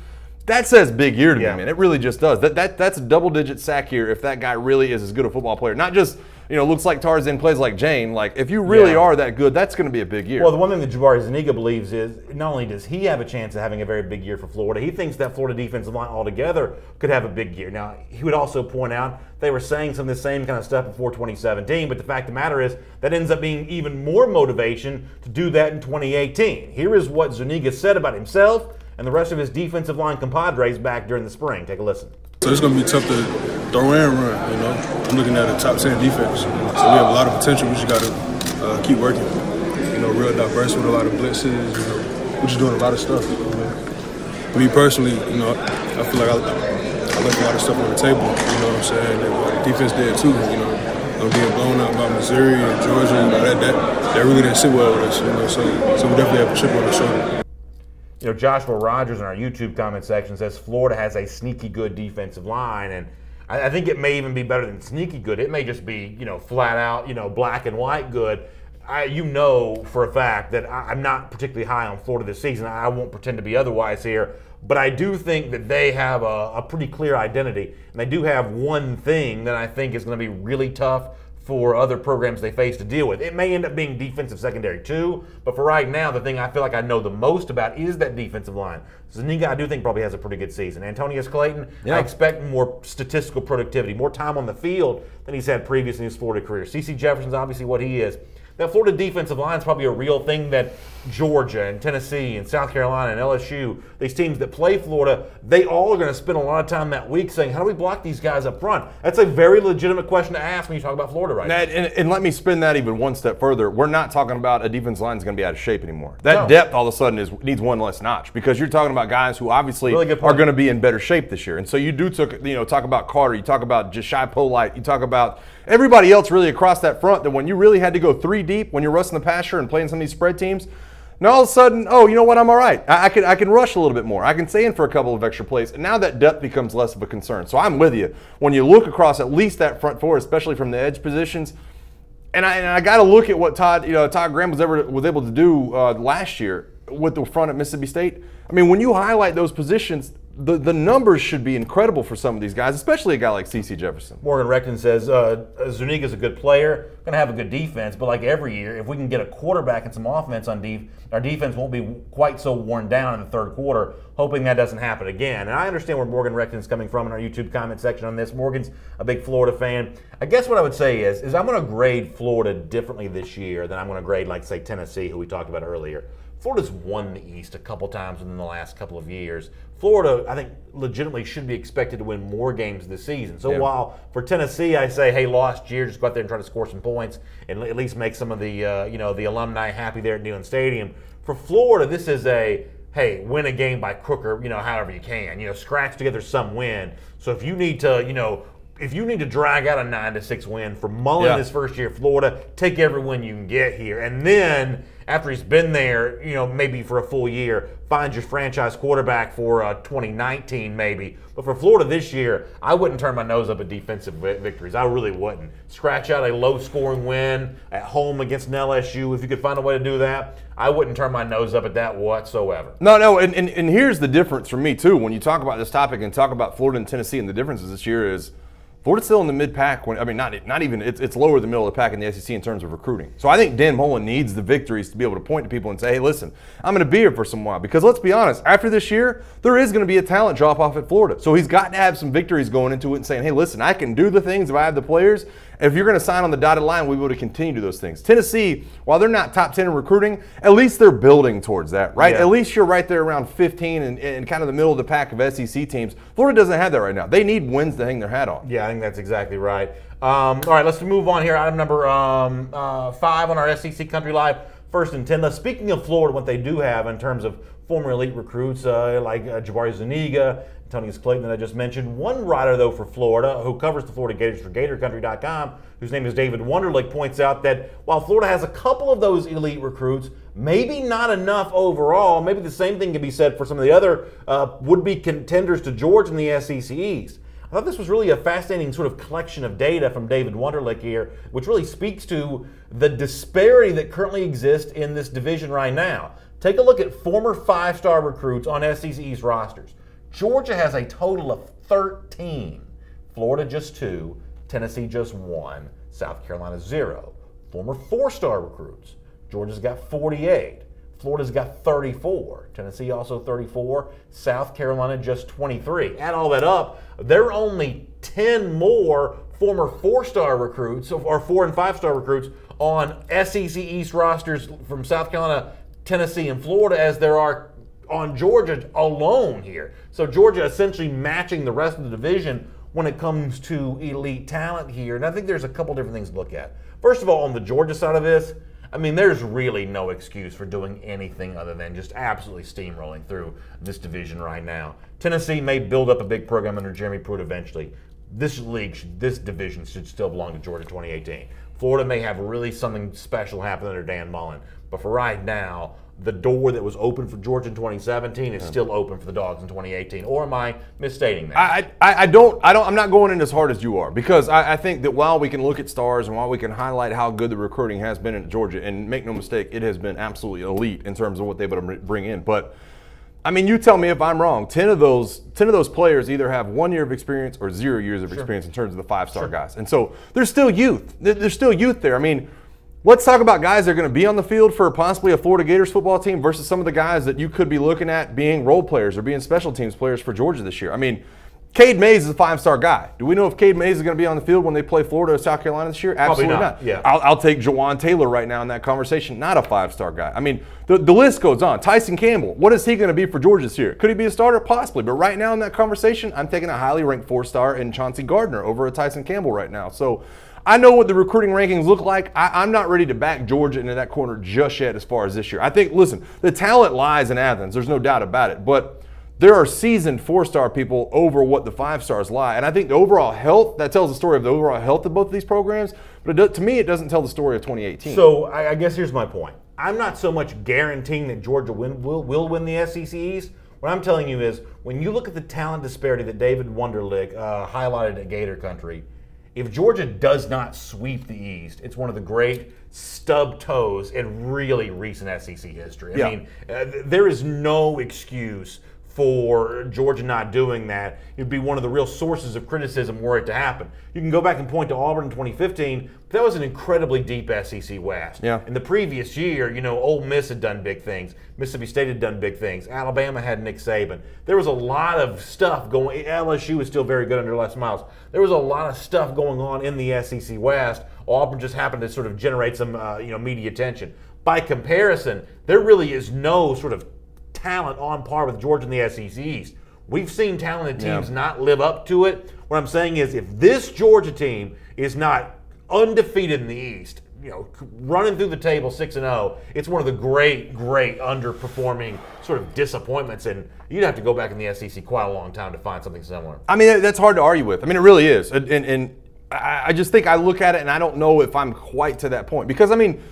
That says big year to me, Yeah. man. It really just does. That's a double-digit sack year if that guy really is as good a football player. Not just, looks like Tarzan, plays like Jane. Like, if you really are that good, that's going to be a big year. Well, the one thing that Jabari Zuniga believes is not only does he have a chance of having a very big year for Florida, he thinks that Florida defensive line altogether could have a big year. Now, he would also point out they were saying some of the same kind of stuff before 2017, but the fact of the matter is that ends up being even more motivation to do that in 2018. Here is what Zuniga said about himself and the rest of his defensive line compadres back during the spring. Take a listen. So it's going to be tough to throw and run, I'm looking at a top 10 defense. So we have a lot of potential. We just got to keep working. Real diverse with a lot of blitzes. We're just doing a lot of stuff. Me personally, I feel like I left a lot of stuff on the table, you know what I'm saying? And the defense did too, Being blown out by Missouri and Georgia, that really didn't sit well with us, so we definitely have a chip on the shoulder. Joshua Rogers in our YouTube comment section says Florida has a sneaky good defensive line, and I think it may even be better than sneaky good. It may just be, flat out, black and white good. For a fact that I'm not particularly high on Florida this season. I won't pretend to be otherwise here, but I do think that they have a pretty clear identity, and they do have one thing that I think is going to be really tough for other programs they face to deal with. It may end up being defensive secondary too, but for right now, the thing I feel like I know the most about is that defensive line. Zuniga, I do think, probably has a pretty good season. Antonius Clayton, I expect more statistical productivity, more time on the field than he's had previous in his Florida career. C.C. Jefferson's obviously what he is. That Florida defensive line is probably a real thing that Georgia and Tennessee and South Carolina and LSU, these teams that play Florida, they all are going to spend a lot of time that week saying, how do we block these guys up front? That's a very legitimate question to ask when you talk about Florida right now. And let me spin that even one step further. We're not talking about a defense line that's going to be out of shape anymore. That depth all of a sudden needs one less notch, because you're talking about guys who obviously are going to be in better shape this year. And so you do talk about Carter, you talk about Jashai Polite, you talk about everybody else really across that front, that when you really had to go three deep when you're rushing the passer and playing some of these spread teams, now all of a sudden, oh, you know what, I'm all right. I can rush a little bit more. I can stay in for a couple of extra plays. And now that depth becomes less of a concern. So I'm with you. When you look across at least that front four, especially from the edge positions, and I got to look at what Todd Graham was able to do last year with the front at Mississippi State. I mean, when you highlight those positions, the numbers should be incredible for some of these guys, especially a guy like C.C. Jefferson. Morgan Recton says Zuniga's a good player, going to have a good defense, but like every year, if we can get a quarterback and some offense on our defense won't be quite so worn down in the third quarter, hoping that doesn't happen again. And I understand where Morgan Recton's coming from in our YouTube comment section on this. Morgan's a big Florida fan. I guess what I would say is I'm going to grade Florida differently this year than I'm going to grade, like, say, Tennessee, who we talked about earlier. Florida's won the East a couple times within the last couple of years. Florida, I think, legitimately should be expected to win more games this season. So while for Tennessee, I say, hey, lost year, just go out there and try to score some points and at least make some of the the alumni happy there at Neyland Stadium. For Florida, this is a, hey, win a game by crook or, however you can. Scratch together some win. So if you need to, drag out a 9-6 win for Mullen his first year at Florida, take every win you can get here. And then after he's been there, maybe for a full year, find your franchise quarterback for 2019 maybe. But for Florida this year, I wouldn't turn my nose up at defensive victories. I really wouldn't. Scratch out a low-scoring win at home against an LSU. If you could find a way to do that, I wouldn't turn my nose up at that whatsoever. No, and here's the difference for me, too. When you talk about this topic and talk about Florida and Tennessee, and the differences this year is Florida's still in the mid-pack. Not even. It's lower than the middle of the pack in the SEC in terms of recruiting. So I think Dan Mullen needs the victories to be able to point to people and say, hey, listen, I'm going to be here for some while. Because let's be honest, after this year, there is going to be a talent drop-off at Florida. So he's got to have some victories going into it and saying, hey, listen, I can do the things if I have the players. If you're going to sign on the dotted line, we will continue to do those things. Tennessee, while they're not top 10 in recruiting, at least they're building towards that, right? Yeah. At least you're right there around 15 and kind of the middle of the pack of SEC teams. Florida doesn't have that right now. They need wins to hang their hat on. Yeah, I think that's exactly right. All right, let's move on here. Item number 5 on our SEC Country Live, 1st and 10. Now, speaking of Florida, what they do have in terms of former elite recruits like Jabari Zuniga, Antonius Clayton that I just mentioned. One writer, though, for Florida who covers the Florida Gators for GatorCountry.com, whose name is David Wunderlich, points out that while Florida has a couple of those elite recruits, maybe not enough overall. Maybe the same thing can be said for some of the other would-be contenders to Georgia in the SEC East. I thought this was really a fascinating sort of collection of data from David Wunderlich here, which really speaks to the disparity that currently exists in this division right now. Take a look at former 5-star recruits on SEC East rosters. Georgia has a total of 13. Florida just 2, Tennessee just 1, South Carolina 0. Former 4-star recruits. Georgia's got 48. Florida's got 34. Tennessee also 34. South Carolina just 23. Add all that up, there are only 10 more former 4-star recruits or 4- and 5-star recruits on SEC East rosters from South Carolina, Tennessee, and Florida as there are on Georgia alone here. So Georgia essentially matching the rest of the division when it comes to elite talent here. And I think there's a couple different things to look at. First of all, on the Georgia side of this, I mean, there's really no excuse for doing anything other than just absolutely steamrolling through this division right now. Tennessee may build up a big program under Jeremy Pruitt eventually. This division should still belong to Georgia 2018. Florida may have really something special happen under Dan Mullen. But for right now, the door that was open for Georgia in 2017 is still open for the Dogs in 2018. Or am I misstating that? I'm not going in as hard as you are, because I think that while we can look at stars and while we can highlight how good the recruiting has been in Georgia, and make no mistake, it has been absolutely elite in terms of what they've been able to bring in. But I mean, you tell me if I'm wrong. 10 of those players either have 1 year of experience or 0 years of experience in terms of the 5-star guys. And so there's still youth. There's still youth there. I mean, let's talk about guys that are going to be on the field for possibly a Florida Gators football team versus some of the guys that you could be looking at being role players or being special teams players for Georgia this year. I mean, Cade Mays is a 5-star guy. Do we know if Cade Mays is going to be on the field when they play Florida or South Carolina this year? Absolutely not. Yeah. I'll take Jawan Taylor right now in that conversation. Not a 5-star guy. I mean, the list goes on. Tyson Campbell, what is he going to be for Georgia this year? Could he be a starter? Possibly. But right now in that conversation, I'm taking a highly ranked 4-star in Chauncey Gardner over a Tyson Campbell right now. So I know what the recruiting rankings look like. I'm not ready to back Georgia into that corner just yet as far as this year. I think, listen, the talent lies in Athens. There's no doubt about it. But there are seasoned 4-star people over what the 5-stars lie. And I think the overall health, that tells the story of the overall health of both of these programs. But to me, it doesn't tell the story of 2018. So I guess here's my point. I'm not so much guaranteeing that Georgia will win the SEC East. What I'm telling you is, when you look at the talent disparity that David Wunderlich highlighted at Gator Country, if Georgia does not sweep the East, it's one of the great stub toes in really recent SEC history. I mean, there is no excuse for Georgia not doing that. It'd be one of the real sources of criticism were it to happen. You can go back and point to Auburn in 2015, but that was an incredibly deep SEC West. In the previous year, you know, Ole Miss had done big things. Mississippi State had done big things. Alabama had Nick Saban. There was a lot of stuff going. LSU was still very good under Les Miles. There was a lot of stuff going on in the SEC West. Auburn just happened to sort of generate some media attention. By comparison, there really is no sort of talent on par with Georgia in the SEC East. We've seen talented teams not live up to it. What I'm saying is, if this Georgia team is not undefeated in the East, you know, running through the table 6-0, it's one of the great underperforming sort of disappointments, and you'd have to go back in the SEC quite a long time to find something similar. I mean, that's hard to argue with. I mean, it really is. And I just think I look at it and I don't know if I'm quite to that point, because I mean,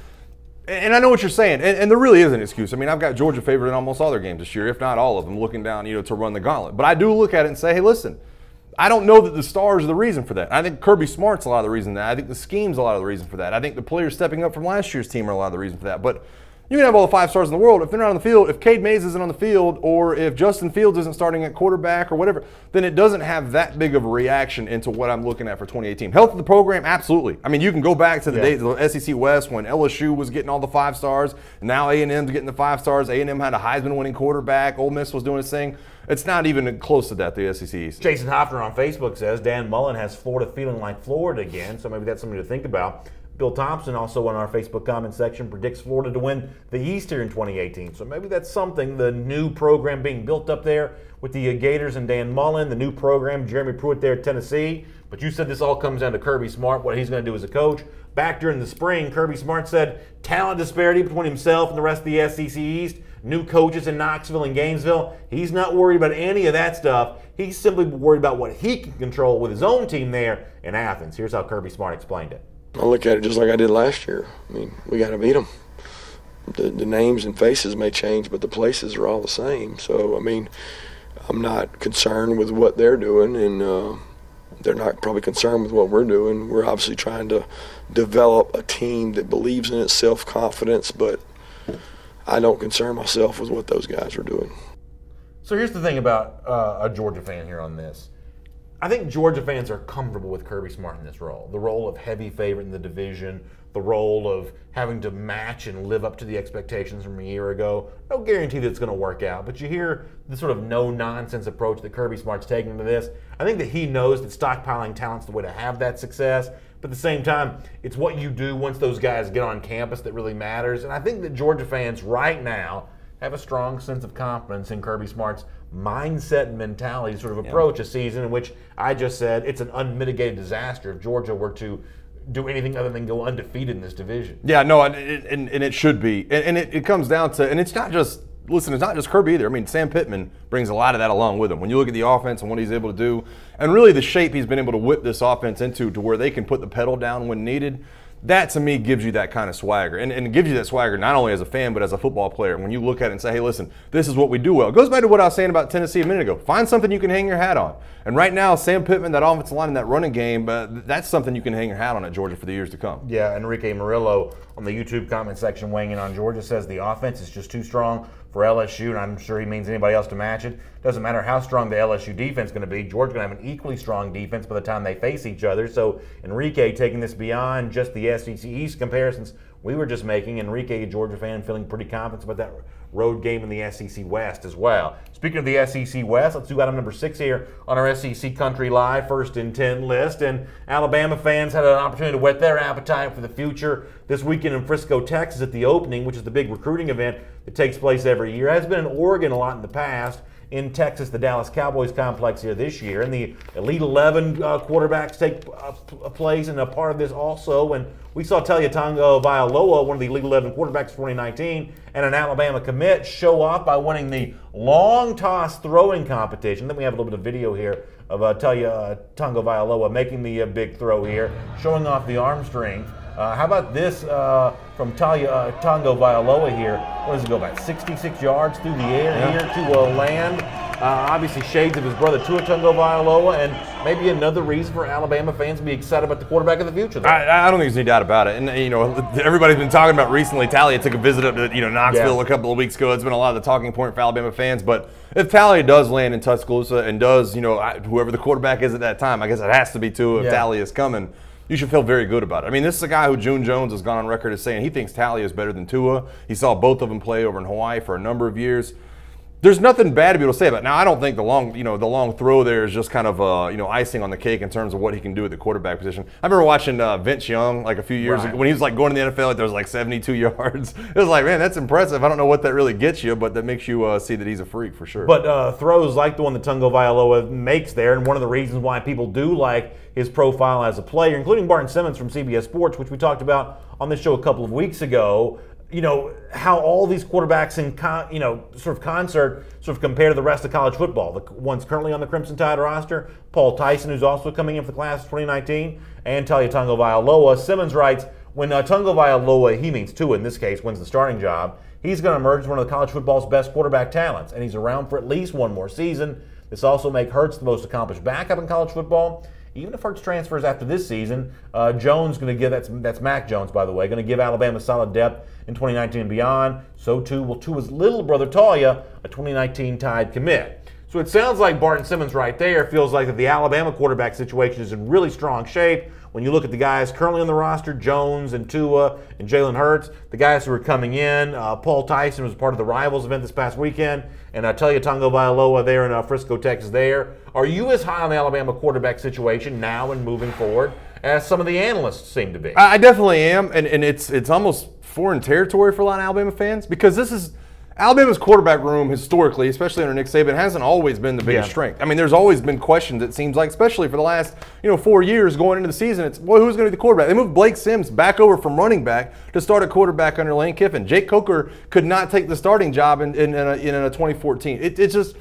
and I know what you're saying, and there really is an excuse. I mean, I've got Georgia favored in almost all their games this year, if not all of them, looking down, to run the gauntlet. But I do look at it and say, hey, listen, I don't know that the stars are the reason for that. I think Kirby Smart's a lot of the reason for that. I think the scheme's a lot of the reason for that. I think the players stepping up from last year's team are a lot of the reason for that. But you can have all the 5-stars in the world. If they're not on the field, if Cade Mays isn't on the field, or if Justin Fields isn't starting at quarterback or whatever, then it doesn't have that big of a reaction into what I'm looking at for 2018. Health of the program, absolutely. I mean, you can go back to the days of the SEC West when LSU was getting all the 5-stars, and now A&M's getting the 5-stars. A&M had a Heisman-winning quarterback. Ole Miss was doing his thing. It's not even close to that, the SEC East. Jason Hoffner on Facebook says Dan Mullen has Florida feeling like Florida again, so maybe that's something to think about. Bill Thompson, also in our Facebook comment section, predicts Florida to win the East here in 2018. So maybe that's something, the new program being built up there with the Gators and Dan Mullen, the new program, Jeremy Pruitt there at Tennessee. But you said this all comes down to Kirby Smart, what he's going to do as a coach. Back during the spring, Kirby Smart said talent disparity between himself and the rest of the SEC East, new coaches in Knoxville and Gainesville. He's not worried about any of that stuff. He's simply worried about what he can control with his own team there in Athens. Here's how Kirby Smart explained it. I look at it just like I did last year. I mean, we got to beat them. The names and faces may change, but the places are all the same. So, I mean, I'm not concerned with what they're doing, and they're not probably concerned with what we're doing. We're obviously trying to develop a team that believes in its self-confidence, but I don't concern myself with what those guys are doing. So here's the thing about a Georgia fan here on this. I think Georgia fans are comfortable with Kirby Smart in this role. The role of heavy favorite in the division, the role of having to match and live up to the expectations from a year ago. No guarantee that it's going to work out, but you hear the sort of no-nonsense approach that Kirby Smart's taking to this. I think that he knows that stockpiling talent's the way to have that success, but at the same time, it's what you do once those guys get on campus that really matters. And I think that Georgia fans right now have a strong sense of confidence in Kirby Smart's mindset and mentality to sort of approach a season in which I just said it's an unmitigated disaster if Georgia were to do anything other than go undefeated in this division. Yeah, no, and it should be. And it comes down to, and it's not just, listen, it's not just Kirby either. I mean, Sam Pittman brings a lot of that along with him. When you look at the offense and what he's able to do, and really the shape he's been able to whip this offense into to where they can put the pedal down when needed, that to me gives you that kind of swagger. And it gives you that swagger not only as a fan but as a football player. When you look at it and say, hey, listen, this is what we do well. It goes back to what I was saying about Tennessee a minute ago. Find something you can hang your hat on. And right now, Sam Pittman, that offensive line and that running game, that's something you can hang your hat on at Georgia for the years to come. Yeah, Enrique Murillo on the YouTube comment section weighing in on Georgia says the offense is just too strong for LSU, and I'm sure he means anybody else to match it. Doesn't matter how strong the LSU defense is going to be. Georgia's going to have an equally strong defense by the time they face each other. So Enrique taking this beyond just the SEC East comparisons we were just making. Enrique, a Georgia fan, feeling pretty confident about that road game in the SEC West as well. Speaking of the SEC West, let's do item number 6 here on our SEC Country Live First and 10 list. And Alabama fans had an opportunity to whet their appetite for the future this weekend in Frisco, Texas at the opening, which is the big recruiting event that takes place every year. It has been in Oregon a lot in the past. In Texas, the Dallas Cowboys complex here this year. And the Elite 11 quarterbacks take place and a part of this also. And we saw Talia Tagovailoa, one of the Elite 11 quarterbacks for 2019, and an Alabama commit show off by winning the long toss throwing competition. Then we have a little bit of video here of Talia Tagovailoa making the big throw here, showing off the arm strength. How about this from Talia Tagovailoa here? What does it go about? 66 yards through the air here to land. Obviously shades of his brother Tua Tagovailoa, and maybe another reason for Alabama fans to be excited about the quarterback of the future. I don't think there's any doubt about it. And everybody's been talking about recently. Talia took a visit up to Knoxville a couple of weeks ago. It's been a lot of the talking point for Alabama fans. But if Talia does land in Tuscaloosa and does whoever the quarterback is at that time, I guess it has to be Tua if Talia is coming. You should feel very good about it. I mean, this is a guy who June Jones has gone on record as saying he thinks Talia is better than Tua. He saw both of them play over in Hawaii for a number of years. There's nothing bad to be able to say about it. Now, I don't think the long throw there is just kind of icing on the cake in terms of what he can do at the quarterback position. I remember watching Vince Young like a few years ago when he was like going to the NFL. Like, there was like 72 yards. It was like, man, that's impressive. I don't know what that really gets you, but that makes you see that he's a freak for sure. But throws like the one that Tagovailoa makes there, and one of the reasons why people do like his profile as a player, including Barton Simmons from CBS Sports, which we talked about on this show a couple of weeks ago. How all these quarterbacks in sort of concert sort of compare to the rest of college football. The ones currently on the Crimson Tide roster, Paul Tyson, who's also coming in for the class of 2019, and Talia Tagovailoa. Simmons writes, when Tagovailoa, he means Tua in this case, wins the starting job, he's going to emerge as one of the college football's best quarterback talents, and he's around for at least one more season. This also makes Hurts the most accomplished backup in college football. Even if Hurts transfers after this season, Jones going to give, that's Mac Jones, by the way, going to give Alabama solid depth in 2019 and beyond. So too will Tua's little brother Talia, a 2019 Tide commit. So it sounds like Barton Simmons right there feels like that the Alabama quarterback situation is in really strong shape. When you look at the guys currently on the roster, Jones and Tua and Jalen Hurts, the guys who are coming in, Paul Tyson was part of the Rivals event this past weekend, and Talia Tagovailoa there in Frisco, Texas there. Are you as high on the Alabama quarterback situation now and moving forward as some of the analysts seem to be? I definitely am, and it's almost foreign territory for a lot of Alabama fans because this is Alabama's quarterback room historically, especially under Nick Saban, hasn't always been the biggest strength. I mean, there's always been questions, it seems like, especially for the last 4 years going into the season. It's, well, who's going to be the quarterback? They moved Blake Sims back over from running back to start a quarterback under Lane Kiffin. Jake Coker could not take the starting job in a 2014. It's just,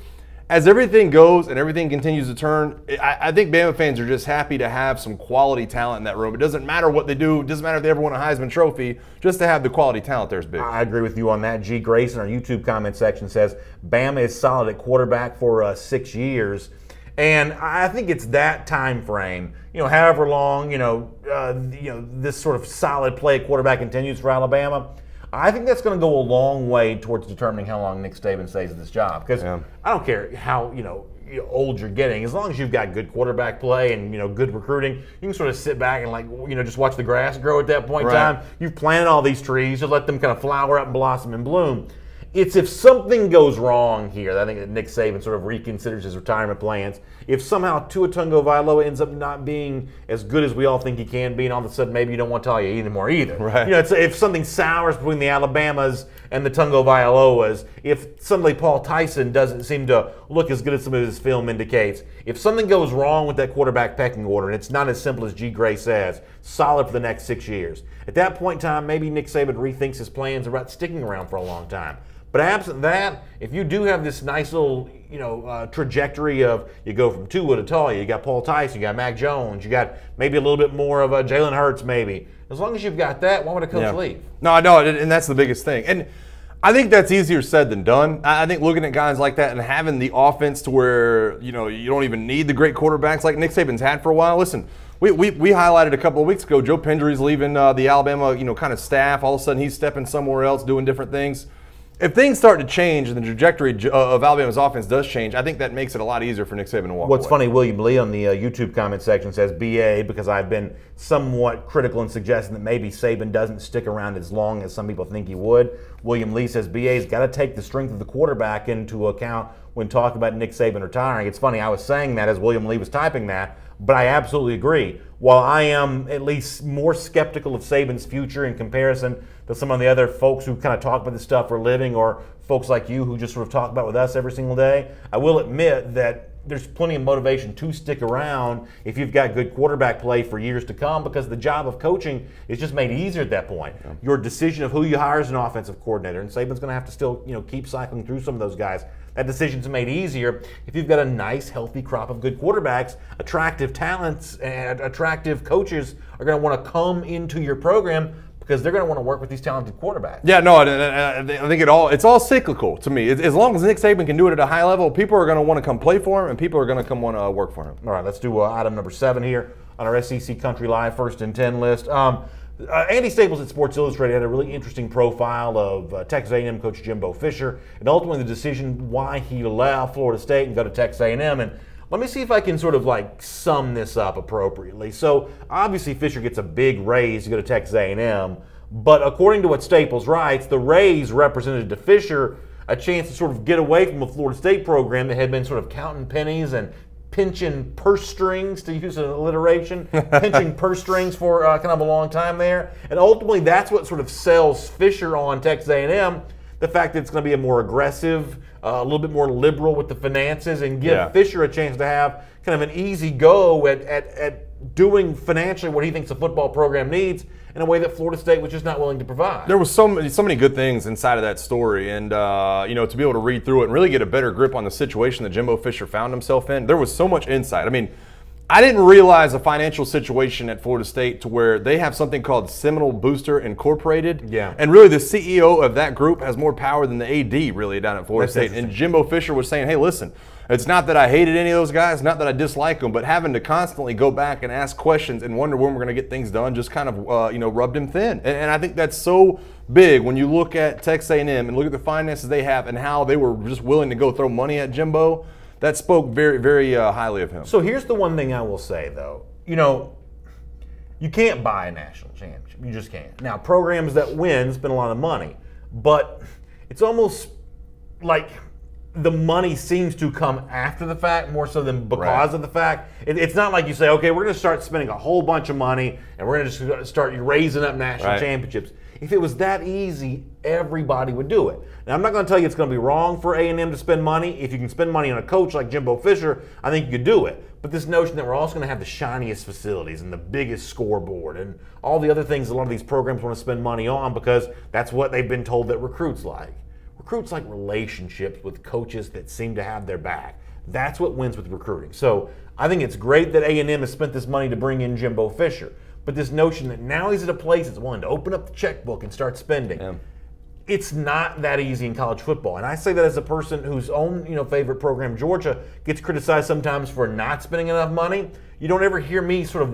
as everything goes and everything continues to turn, I think Bama fans are just happy to have some quality talent in that room. It doesn't matter what they do. It doesn't matter if they ever win a Heisman Trophy. Just to have the quality talent there is big. I agree with you on that. G. Grace in our YouTube comment section says, Bama is solid at quarterback for 6 years. And I think it's that time frame, however long, this sort of solid play at quarterback continues for Alabama. I think that's going to go a long way towards determining how long Nick Saban stays at this job. Because I don't care how old you're getting, as long as you've got good quarterback play and good recruiting, you can sort of sit back and just watch the grass grow at that point in time. You've planted all these trees, just let them kind of flower up and blossom and bloom. It's if something goes wrong here, I think that Nick Saban sort of reconsiders his retirement plans. If somehow Tua Tagovailoa ends up not being as good as we all think he can be, and all of a sudden maybe you don't want to tell you anymore either. Right. If something sours between the Alabamas and the Tagovailoas, if suddenly Paul Tyson doesn't seem to look as good as some of his film indicates, if something goes wrong with that quarterback pecking order, and it's not as simple as G. Gray says, solid for the next 6 years, at that point in time, maybe Nick Saban rethinks his plans about sticking around for a long time. But absent that, if you do have this nice little, trajectory of you go from Tua to Talia, you got Paul Tyson, you got Mac Jones, you got maybe a little bit more of a Jalen Hurts maybe. As long as you've got that, why would a coach leave? No, I know, and that's the biggest thing. And I think that's easier said than done. I think looking at guys like that and having the offense to where, you don't even need the great quarterbacks like Nick Saban's had for a while. Listen, we highlighted a couple of weeks ago, Joe Pendry's leaving the Alabama, kind of staff. All of a sudden he's stepping somewhere else, doing different things. If things start to change and the trajectory of Alabama's offense does change, I think that makes it a lot easier for Nick Saban to walk What's away. funny, William Lee on the YouTube comment section says BA, because I've been somewhat critical in suggesting that maybe Saban doesn't stick around as long as some people think he would. William Lee says BA's got to take the strength of the quarterback into account when talking about Nick Saban retiring. It's funny, I was saying that as William Lee was typing that, but I absolutely agree. While I am at least more skeptical of Saban's future in comparison to some of the other folks who kind of talk about this stuff for a living, or folks like you who just sort of talk about it with us every single day, I will admit that there's plenty of motivation to stick around if you've got good quarterback play for years to come, because the job of coaching is just made easier at that point. Yeah. Your decision of who you hire as an offensive coordinator, and Saban's going to have to still keep cycling through some of those guys. That decision's made easier if you've got a nice, healthy crop of good quarterbacks. Attractive talents and attractive coaches are going to want to come into your program because they're going to want to work with these talented quarterbacks. Yeah, no, I think it's all cyclical to me. As long as Nick Saban can do it at a high level, people are going to want to come play for him, and people are going to come want to work for him. All right, let's do item number 7 here on our SEC Country Live First and 10 list. Andy Staples at Sports Illustrated had a really interesting profile of Texas A&M coach Jimbo Fisher, and ultimately the decision why he left Florida State and go to Texas A&M. And let me see if I can sort of sum this up appropriately. So obviously Fisher gets a big raise to go to Texas A&M, but according to what Staples writes, the raise represented to Fisher a chance to sort of get away from a Florida State program that had been sort of counting pennies and pinching purse strings, to use an alliteration, pinching purse strings for kind of a long time there. And ultimately, that's what sort of sells Fisher on Texas A&M, the fact that it's going to be a more aggressive, a little bit more liberal with the finances, and give Fisher a chance to have kind of an easy go at doing financially what he thinks a football program needs in a way that Florida State was just not willing to provide. There was so many good things inside of that story, and to be able to read through it and really get a better grip on the situation that Jimbo Fisher found himself in, there was so much insight. I mean, I didn't realize the financial situation at Florida State to where they have something called Seminole Booster Incorporated. Yeah. And really the CEO of that group has more power than the AD really down at Florida State. And Jimbo Fisher was saying, hey, listen, it's not that I hated any of those guys, not that I dislike them, but having to constantly go back and ask questions and wonder when we're going to get things done just kind of, rubbed him thin. And I think that's so big when you look at Texas A&M and look at the finances they have and how they were just willing to go throw money at Jimbo. That spoke very, very highly of him. So here's the one thing I will say, though. You can't buy a national championship. You just can't. Now, programs that win spend a lot of money, but it's almost like the money seems to come after the fact more so than because of the fact. It's not like you say, okay, we're going to start spending a whole bunch of money and we're going to just start raising up national championships. If it was that easy, everybody would do it. Now, I'm not going to tell you it's going to be wrong for A&M to spend money. If you can spend money on a coach like Jimbo Fisher, I think you could do it. But this notion that we're also going to have the shiniest facilities and the biggest scoreboard and all the other things a lot of these programs want to spend money on because that's what they've been told that recruits like. Recruits like relationships with coaches that seem to have their back. That's what wins with recruiting. So I think it's great that A&M has spent this money to bring in Jimbo Fisher. But this notion that now he's at a place that's willing to open up the checkbook and start spending, it's not that easy in college football. And I say that as a person whose own favorite program, Georgia, gets criticized sometimes for not spending enough money. You don't ever hear me sort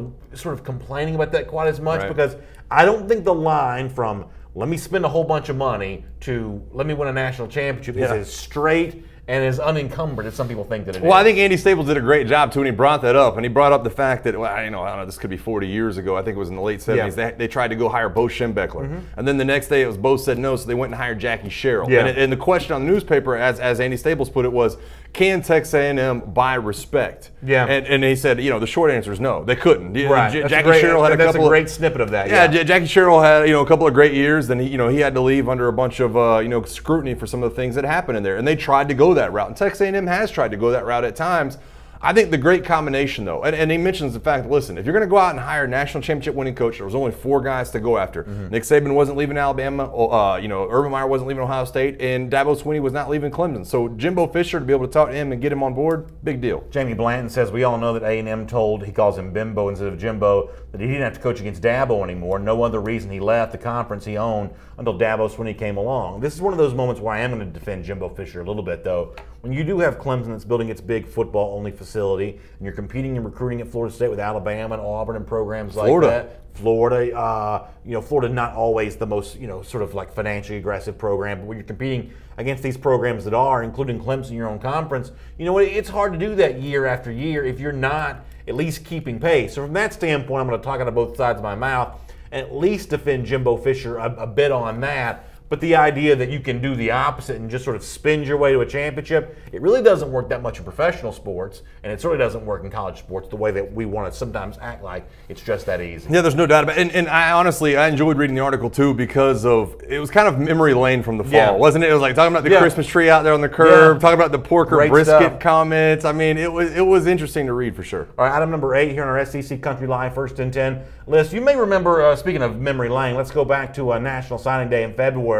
of complaining about that quite as much because I don't think the line from let me spend a whole bunch of money to let me win a national championship is as straight and as unencumbered as some people think that it is. Well, I think Andy Staples did a great job, too, when he brought that up. And he brought up the fact that, well, I don't know, this could be 40 years ago. I think it was in the late 70s. They tried to go hire Bo Schembechler. And then the next day it was Bo said no, so they went and hired Jackie Sherrill. And the question on the newspaper, as Andy Staples put it, was, can Texas A&M buy respect? And he said, the short answer is no. They couldn't. Jackie Sherrill had a great snippet of that. Jackie Sherrill had a couple of great years. Then he had to leave under a bunch of scrutiny for some of the things that happened in there. And they tried to go that route. And Texas A&M has tried to go that route at times. I think the great combination, though, and he mentions the fact, listen, if you're going to go out and hire a national championship winning coach, there was only 4 guys to go after. Nick Saban wasn't leaving Alabama, Urban Meyer wasn't leaving Ohio State, and Dabo Swinney was not leaving Clemson. So Jimbo Fisher, to be able to talk to him and get him on board, big deal. Jamie Blanton says, we all know that A&M told, he calls him Bimbo instead of Jimbo, that he didn't have to coach against Dabo anymore. No other reason he left the conference he owned until Dabo Swinney came along. This is one of those moments where I am going to defend Jimbo Fisher a little bit, though. When you do have Clemson that's building its big football-only facility, and you're competing and recruiting at Florida State with Alabama and Auburn and programs like that. Florida, Florida not always the most, sort of like financially aggressive program, but when you're competing against these programs that are, including Clemson, your own conference, it's hard to do that year after year if you're not at least keeping pace. So from that standpoint, I'm going to talk out of both sides of my mouth and at least defend Jimbo Fisher a bit on that. But the idea that you can do the opposite and just sort of spin your way to a championship, it really doesn't work that much in professional sports, and it certainly doesn't work in college sports the way that we want to sometimes act like it's just that easy. Yeah, there's no doubt about it. And I honestly, I enjoyed reading the article, too, because it was kind of memory lane from the fall, wasn't it? It was like talking about the Christmas tree out there on the curb, talking about the pork or brisket comments. I mean, it was interesting to read for sure. All right, item number 8 here on our SEC Country Live First and 10 list. You may remember, speaking of memory lane, let's go back to National Signing Day in February.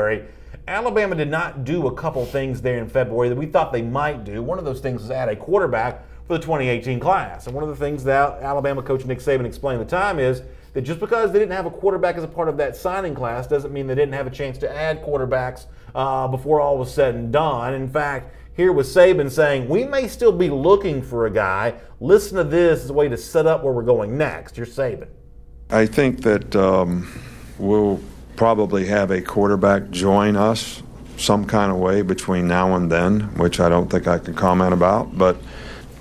Alabama did not do a couple things there in February that we thought they might do. One of those things was add a quarterback for the 2018 class. And one of the things that Alabama coach Nick Saban explained at the time is that just because they didn't have a quarterback as a part of that signing class doesn't mean they didn't have a chance to add quarterbacks before all was said and done. In fact, here was Saban saying, we may still be looking for a guy. Listen to this as a way to set up where we're going next. Here's Saban. I think that we'll probably have a quarterback join us some kind of way between now and then, which I don't think I can comment about. But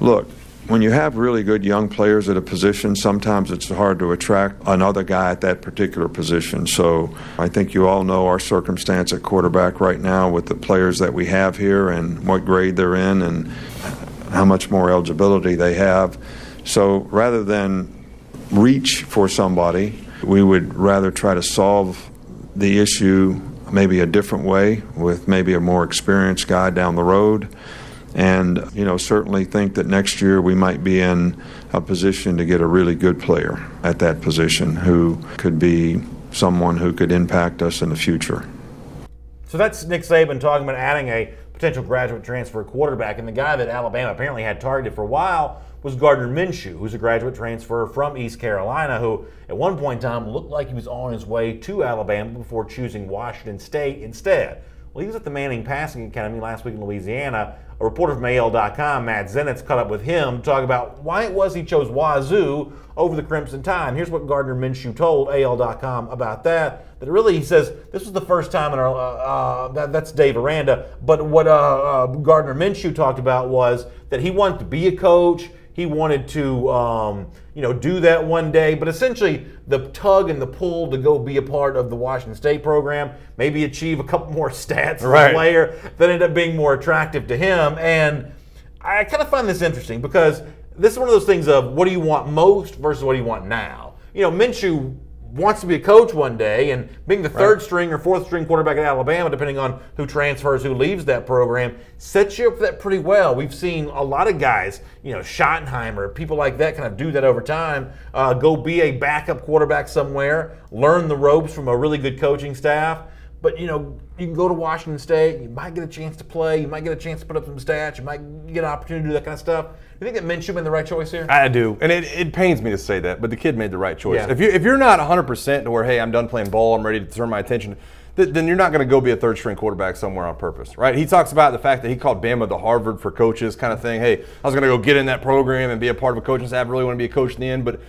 look, when you have really good young players at a position, sometimes it's hard to attract another guy at that particular position. So I think you all know our circumstance at quarterback right now with the players that we have here and what grade they're in and how much more eligibility they have. So rather than reach for somebody, we would rather try to solve the issue maybe a different way with maybe a more experienced guy down the road. And, certainly think that next year we might be in a position to get a really good player at that position who could be someone who could impact us in the future. So that's Nick Saban talking about adding a potential graduate transfer quarterback. And the guy that Alabama apparently had targeted for a while was Gardner Minshew, who's a graduate transfer from East Carolina, who at one point in time looked like he was on his way to Alabama before choosing Washington State instead. Well, he was at the Manning Passing Academy last week in Louisiana. A reporter from AL.com, Matt Zenitz, caught up with him to talk about why it was he chose Wazoo over the Crimson Tide. Here's what Gardner Minshew told AL.com about that. That really, he says, this was the first time in our, that's Dave Aranda, but what Gardner Minshew talked about was that he wanted to be a coach. He wanted to, do that one day. But essentially, the tug and the pull to go be a part of the Washington State program, maybe achieve a couple more stats as a player, that ended up being more attractive to him. And I kind of find this interesting because this is one of those things of what do you want most versus what do you want now. Minshew wants to be a coach one day, and being the third string or fourth string quarterback at Alabama, depending on who transfers, who leaves that program, sets you up for that pretty well. We've seen a lot of guys, Schottenheimer, people like that kind of do that over time, go be a backup quarterback somewhere, learn the ropes from a really good coaching staff. But, you can go to Washington State, you might get a chance to play, you might get a chance to put up some stats, you might get an opportunity to do that kind of stuff. Do you think that Minshew made the right choice here? I do, and it pains me to say that, but the kid made the right choice. Yeah. If you're not 100% to where, hey, I'm done playing ball, I'm ready to turn my attention, then you're not going to go be a third-string quarterback somewhere on purpose, right? He talks about the fact that he called Bama the Harvard for coaches kind of thing. Hey, I was going to go get in that program and be a part of a coaching staff. I really want to be a coach in the end, but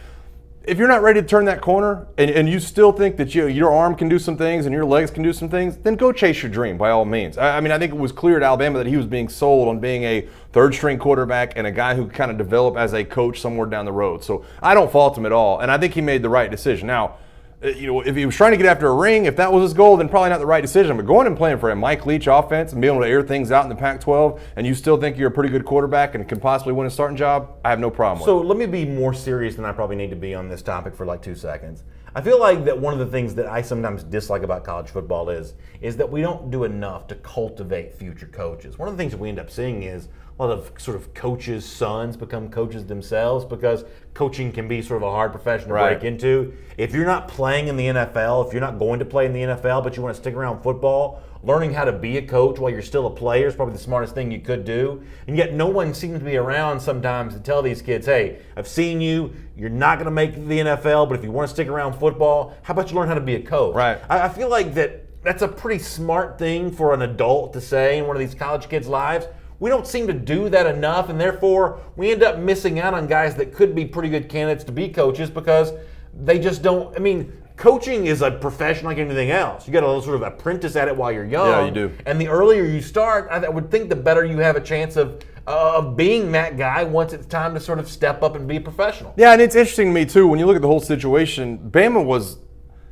if you're not ready to turn that corner and you still think that your arm can do some things and your legs can do some things, then go chase your dream by all means. I mean, I think it was clear at Alabama that he was being sold on being a third-string quarterback and a guy who kind of develop as a coach somewhere down the road. So I don't fault him at all, and I think he made the right decision. Now, if he was trying to get after a ring, if that was his goal, then probably not the right decision. But going and playing for a Mike Leach offense and being able to air things out in the Pac-12, and you still think you're a pretty good quarterback and can possibly win a starting job, I have no problem with it. So let me be more serious than I probably need to be on this topic for like 2 seconds. I feel like that one of the things that I sometimes dislike about college football is that we don't do enough to cultivate future coaches. One of the things that we end up seeing is a lot of sort of coaches' sons become coaches themselves because coaching can be sort of a hard profession to break into. If you're not playing in the NFL, if you're not going to play in the NFL, but you want to stick around football, learning how to be a coach while you're still a player is probably the smartest thing you could do. And yet no one seems to be around sometimes to tell these kids, hey, I've seen you, you're not going to make the NFL, but if you want to stick around football, how about you learn how to be a coach? Right. I feel like that's a pretty smart thing for an adult to say in one of these college kids' lives. We don't seem to do that enough, and therefore we end up missing out on guys that could be pretty good candidates to be coaches because they just don't. I mean, coaching is a profession like anything else. You got to sort of apprentice at it while you're young. Yeah, you do. And the earlier you start, I would think the better you have a chance of being that guy once it's time to sort of step up and be a professional. Yeah, and it's interesting to me too when you look at the whole situation. Bama was,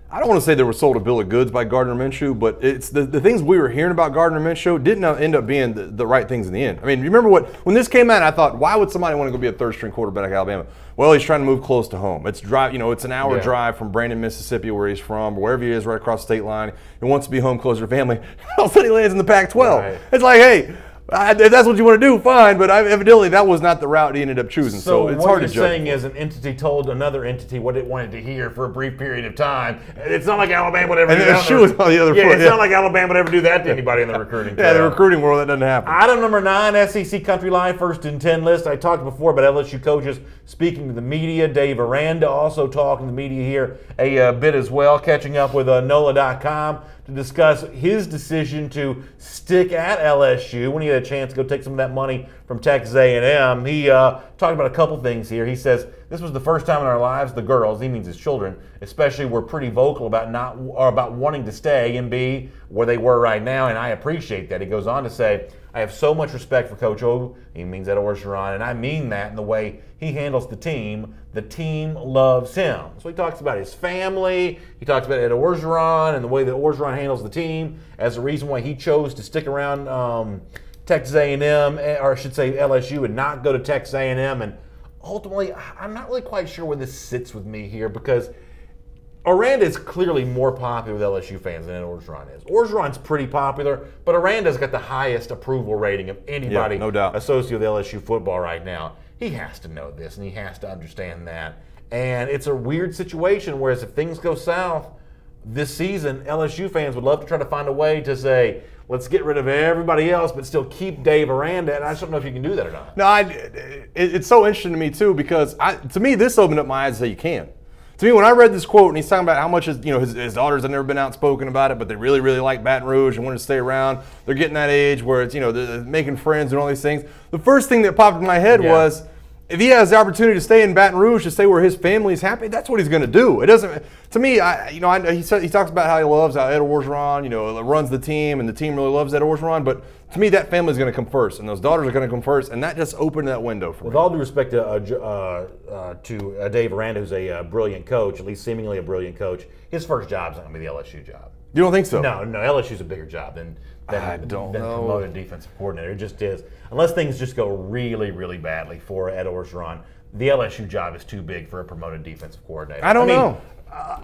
I don't want to say they were sold a bill of goods by Gardner Minshew, but it's the things we were hearing about Gardner Minshew didn't end up being the right things in the end. I mean, remember when this came out, I thought, why would somebody want to go be a third-string quarterback at Alabama? Well, he's trying to move close to home. It's it's an hour drive from Brandon, Mississippi, where he's from, or wherever he is, right across the state line. He wants to be home closer to family. All of a sudden, he lands in the Pac-12. Right. It's like, hey, if that's what you want to do, fine. But evidently, that was not the route he ended up choosing. So it's hard to judge. What you're saying is an entity told another entity what it wanted to hear for a brief period of time. It's not like Alabama would ever do that. And the shoe was on the other foot. It's not like Alabama would ever do that to anybody in the recruiting. Yeah, the recruiting world, that doesn't happen. Item number 9, SEC Country Line, 1st and 10 list. I talked before about LSU coaches speaking to the media. Dave Aranda also talking to the media here a bit as well, catching up with NOLA.com to discuss his decision to stick at LSU when he had a chance to go take some of that money from Texas A&M. He talked about a couple things here. He says, this was the first time in our lives the girls, he means his children, especially were pretty vocal about wanting to stay and be where they were right now, and I appreciate that. He goes on to say, I have so much respect for Coach O, he means Ed Orgeron, and I mean that in the way he handles the team. The team loves him. So he talks about his family, he talks about Ed Orgeron and the way that Orgeron handles the team as the reason why he chose to stick around Texas A&M, or I should say LSU, and not go to Texas A&M. And ultimately, I'm not really quite sure where this sits with me here because Aranda is clearly more popular with LSU fans than Orgeron is. Orgeron's pretty popular, but Aranda's got the highest approval rating of anybody no doubt associated with LSU football right now. He has to know this, and he has to understand that. And it's a weird situation, whereas if things go south this season, LSU fans would love to try to find a way to say, let's get rid of everybody else but still keep Dave Aranda, and I just don't know if you can do that or not. No, it's so interesting to me, too, because to me, this opened up my eyes to say you can. To me, when I read this quote and he's talking about how much his daughters have never been outspoken about it, but they really, really like Baton Rouge and want to stay around. They're getting that age where it's, they're making friends and all these things. The first thing that popped in my head was, if he has the opportunity to stay in Baton Rouge, to stay where his family is happy, that's what he's going to do. It doesn't. To me, he talks about how he loves how Ed Orgeron, runs the team, and the team really loves Ed Orgeron. But to me, that family is going to come first, and those daughters are going to come first, and that just opened that window for me. With all due respect to Dave Aranda, who's a brilliant coach, at least seemingly a brilliant coach, his first job is not going to be the LSU job. You don't think so? No, LSU's a bigger job than promoted defensive coordinator. It just is. Unless things just go really, really badly for Ed Orgeron, the LSU job is too big for a promoted defensive coordinator. I don't know.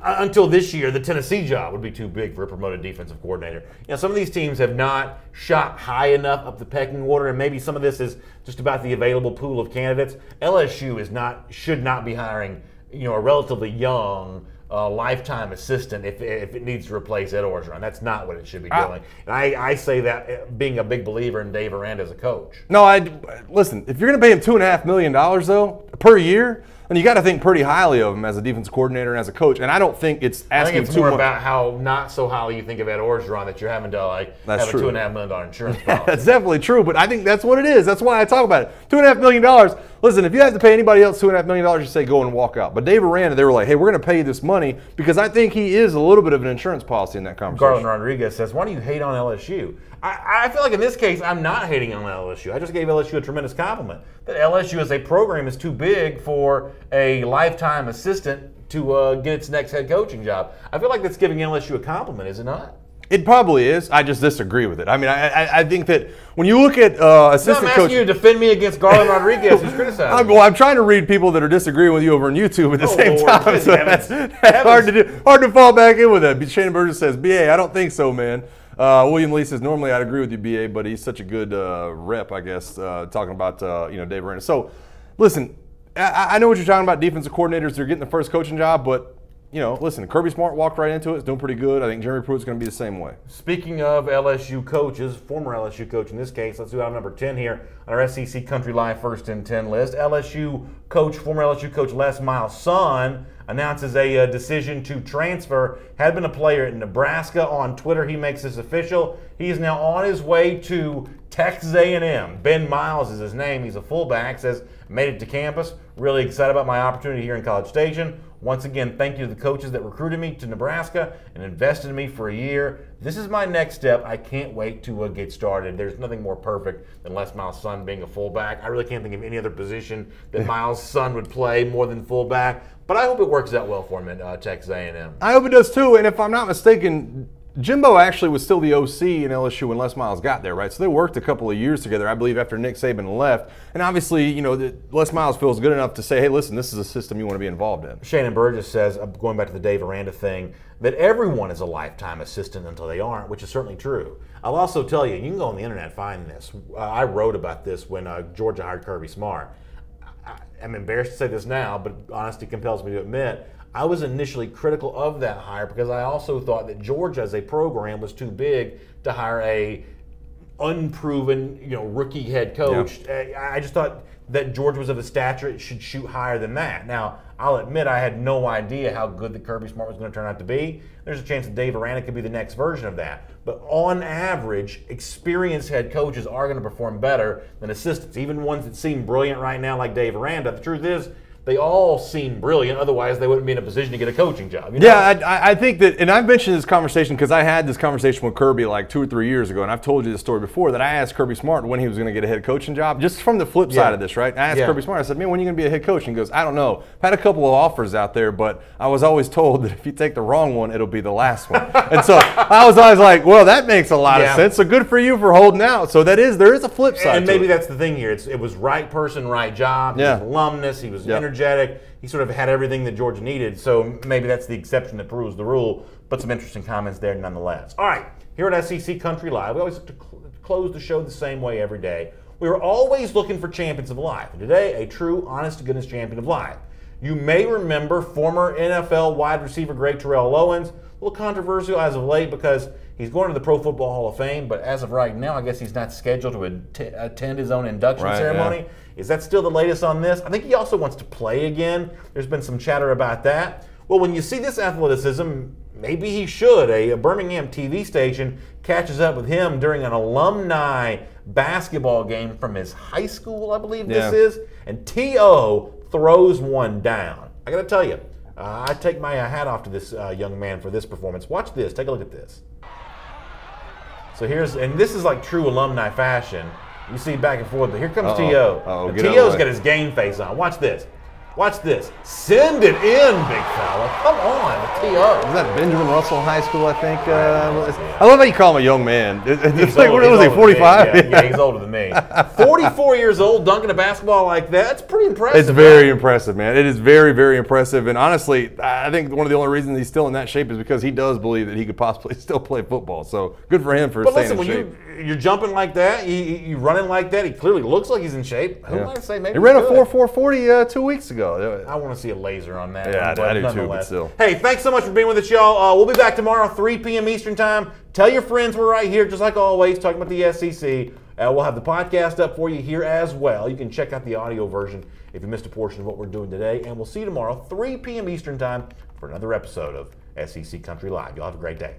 Until this year, the Tennessee job would be too big for a promoted defensive coordinator. Some of these teams have not shot high enough up the pecking order, and maybe some of this is just about the available pool of candidates. LSU should not be hiring, a relatively young lifetime assistant if it needs to replace Ed Orgeron. That's not what it should be doing. And I say that being a big believer in Dave Aranda as a coach. No, listen, if you're going to pay him $2.5 million, though, per year, then you got to think pretty highly of him as a defensive coordinator and as a coach. And I don't think it's asking I think it's too more much. about how not so highly you think of Ed Orgeron that you're having to have a $2.5 million insurance policy. That's definitely true, but I think that's what it is. That's why I talk about it. $2.5 million. Listen, if you have to pay anybody else $2.5 million, you say go and walk out. But Dave Aranda, they were like, hey, we're going to pay you this money because I think he is a little bit of an insurance policy in that conversation. Garland Rodriguez says, why do you hate on LSU? I feel like in this case, I'm not hating on LSU. I just gave LSU a tremendous compliment. That LSU as a program is too big for a lifetime assistant to get its next head coaching job. I feel like that's giving LSU a compliment, is it not? It probably is. I just disagree with it. I mean, I think that when you look at assistant I'm coach, asking you to defend me against Garland Rodriguez, who's criticizing. I'm trying to read people that are disagreeing with you over on YouTube at the same Lord, time. So that's hard to do. Hard to fall back in with that. Shannon Burgess says, "BA, I don't think so, man." William Lee says, "Normally I'd agree with you, BA, but he's such a good rep, I guess." Talking about Dave Aranda. So, listen, I know what you're talking about. Defensive coordinators, they're getting the first coaching job, but. Listen, Kirby Smart walked right into it. It's doing pretty good. I think Jeremy Pruitt's going to be the same way. Speaking of LSU coaches, former LSU coach in this case, let's do item number 10 here on our SEC Country Live First and 10 list. former LSU coach Les Miles' son announces a decision to transfer. Had been a player at Nebraska. On Twitter, he makes this official. He is now on his way to Texas A&M. Ben Miles is his name. He's a fullback. Says, made it to campus. Really excited about my opportunity here in College Station. Once again, thank you to the coaches that recruited me to Nebraska and invested in me for a year. This is my next step. I can't wait to get started. There's nothing more perfect than Les Miles' son being a fullback. I really can't think of any other position that Miles' son would play more than fullback. But I hope it works out well for him at Texas A&M. I hope it does too. And if I'm not mistaken, Jimbo actually was still the OC in LSU when Les Miles got there, right? So they worked a couple of years together, I believe, after Nick Saban left. And obviously, Les Miles feels good enough to say, hey, listen, this is a system you want to be involved in. Shannon Burgess says, going back to the Dave Aranda thing, that everyone is a lifetime assistant until they aren't, which is certainly true. I'll also tell you, you can go on the internet and find this. I wrote about this when Georgia hired Kirby Smart. I'm embarrassed to say this now, but honesty compels me to admit, I was initially critical of that hire because I also thought that Georgia as a program was too big to hire a unproven, rookie head coach. Yep. I just thought that Georgia was of a stature it should shoot higher than that. Now, I'll admit I had no idea how good the Kirby Smart was going to turn out to be. There's a chance that Dave Aranda could be the next version of that. But on average, experienced head coaches are going to perform better than assistants, even ones that seem brilliant right now like Dave Aranda. The truth is, they all seem brilliant. Otherwise, they wouldn't be in a position to get a coaching job. Yeah, I think that, and I've mentioned this conversation because I had this conversation with Kirby like 2 or 3 years ago, and I've told you this story before, that I asked Kirby Smart when he was going to get a head coaching job, just from the flip side of this, right? I asked Kirby Smart, I said, man, when are you going to be a head coach? And he goes, I don't know. I've had a couple of offers out there, but I was always told that if you take the wrong one, it'll be the last one. And so I was always like, well, that makes a lot of sense. So good for you for holding out. So there is a flip side and maybe that's the thing here. It was right person, right job. He was alumnus. He was energetic. He sort of had everything that Georgia needed, so maybe that's the exception that proves the rule, but some interesting comments there nonetheless. All right, here at SEC Country Live, we always have to close the show the same way every day. We are always looking for champions of life, and today, a true, honest-to-goodness champion of life. You may remember former NFL wide receiver great Terrell Owens, a little controversial as of late because he's going to the Pro Football Hall of Fame, but as of right now, I guess he's not scheduled to attend his own induction ceremony. Yeah. Is that still the latest on this? I think he also wants to play again. There's been some chatter about that. Well, when you see this athleticism, maybe he should. A Birmingham TV station catches up with him during an alumni basketball game from his high school, I believe this is, and T.O. throws one down. I got to tell you, I take my hat off to this young man for this performance. Watch this. Take a look at this. So and this is like true alumni fashion. You see back and forth, but here comes T.O. T.O.'s got his game face on. Watch this. Watch this. Send it in, big fella. Come on, T.O. Is that Benjamin Russell High School, I think? I love how you call him a young man. It's like, what was he, 45? Yeah, he's older than me. 44 years old, dunking a basketball like that. That's pretty impressive. It's very impressive, man. It is very, very impressive. And honestly, I think one of the only reasons he's still in that shape is because he does believe that he could possibly still play football. So good for him for staying in shape. You're jumping like that, you're running like that, he clearly looks like he's in shape. Who might say maybe he ran a 4.40 2 weeks ago. I want to see a laser on that. Yeah, I do too, but still. Hey, thanks so much for being with us, y'all. We'll be back tomorrow, 3 p.m. Eastern Time. Tell your friends we're right here, just like always, talking about the SEC. We'll have the podcast up for you here as well. You can check out the audio version if you missed a portion of what we're doing today. And we'll see you tomorrow, 3 p.m. Eastern Time, for another episode of SEC Country Live. You'll have a great day.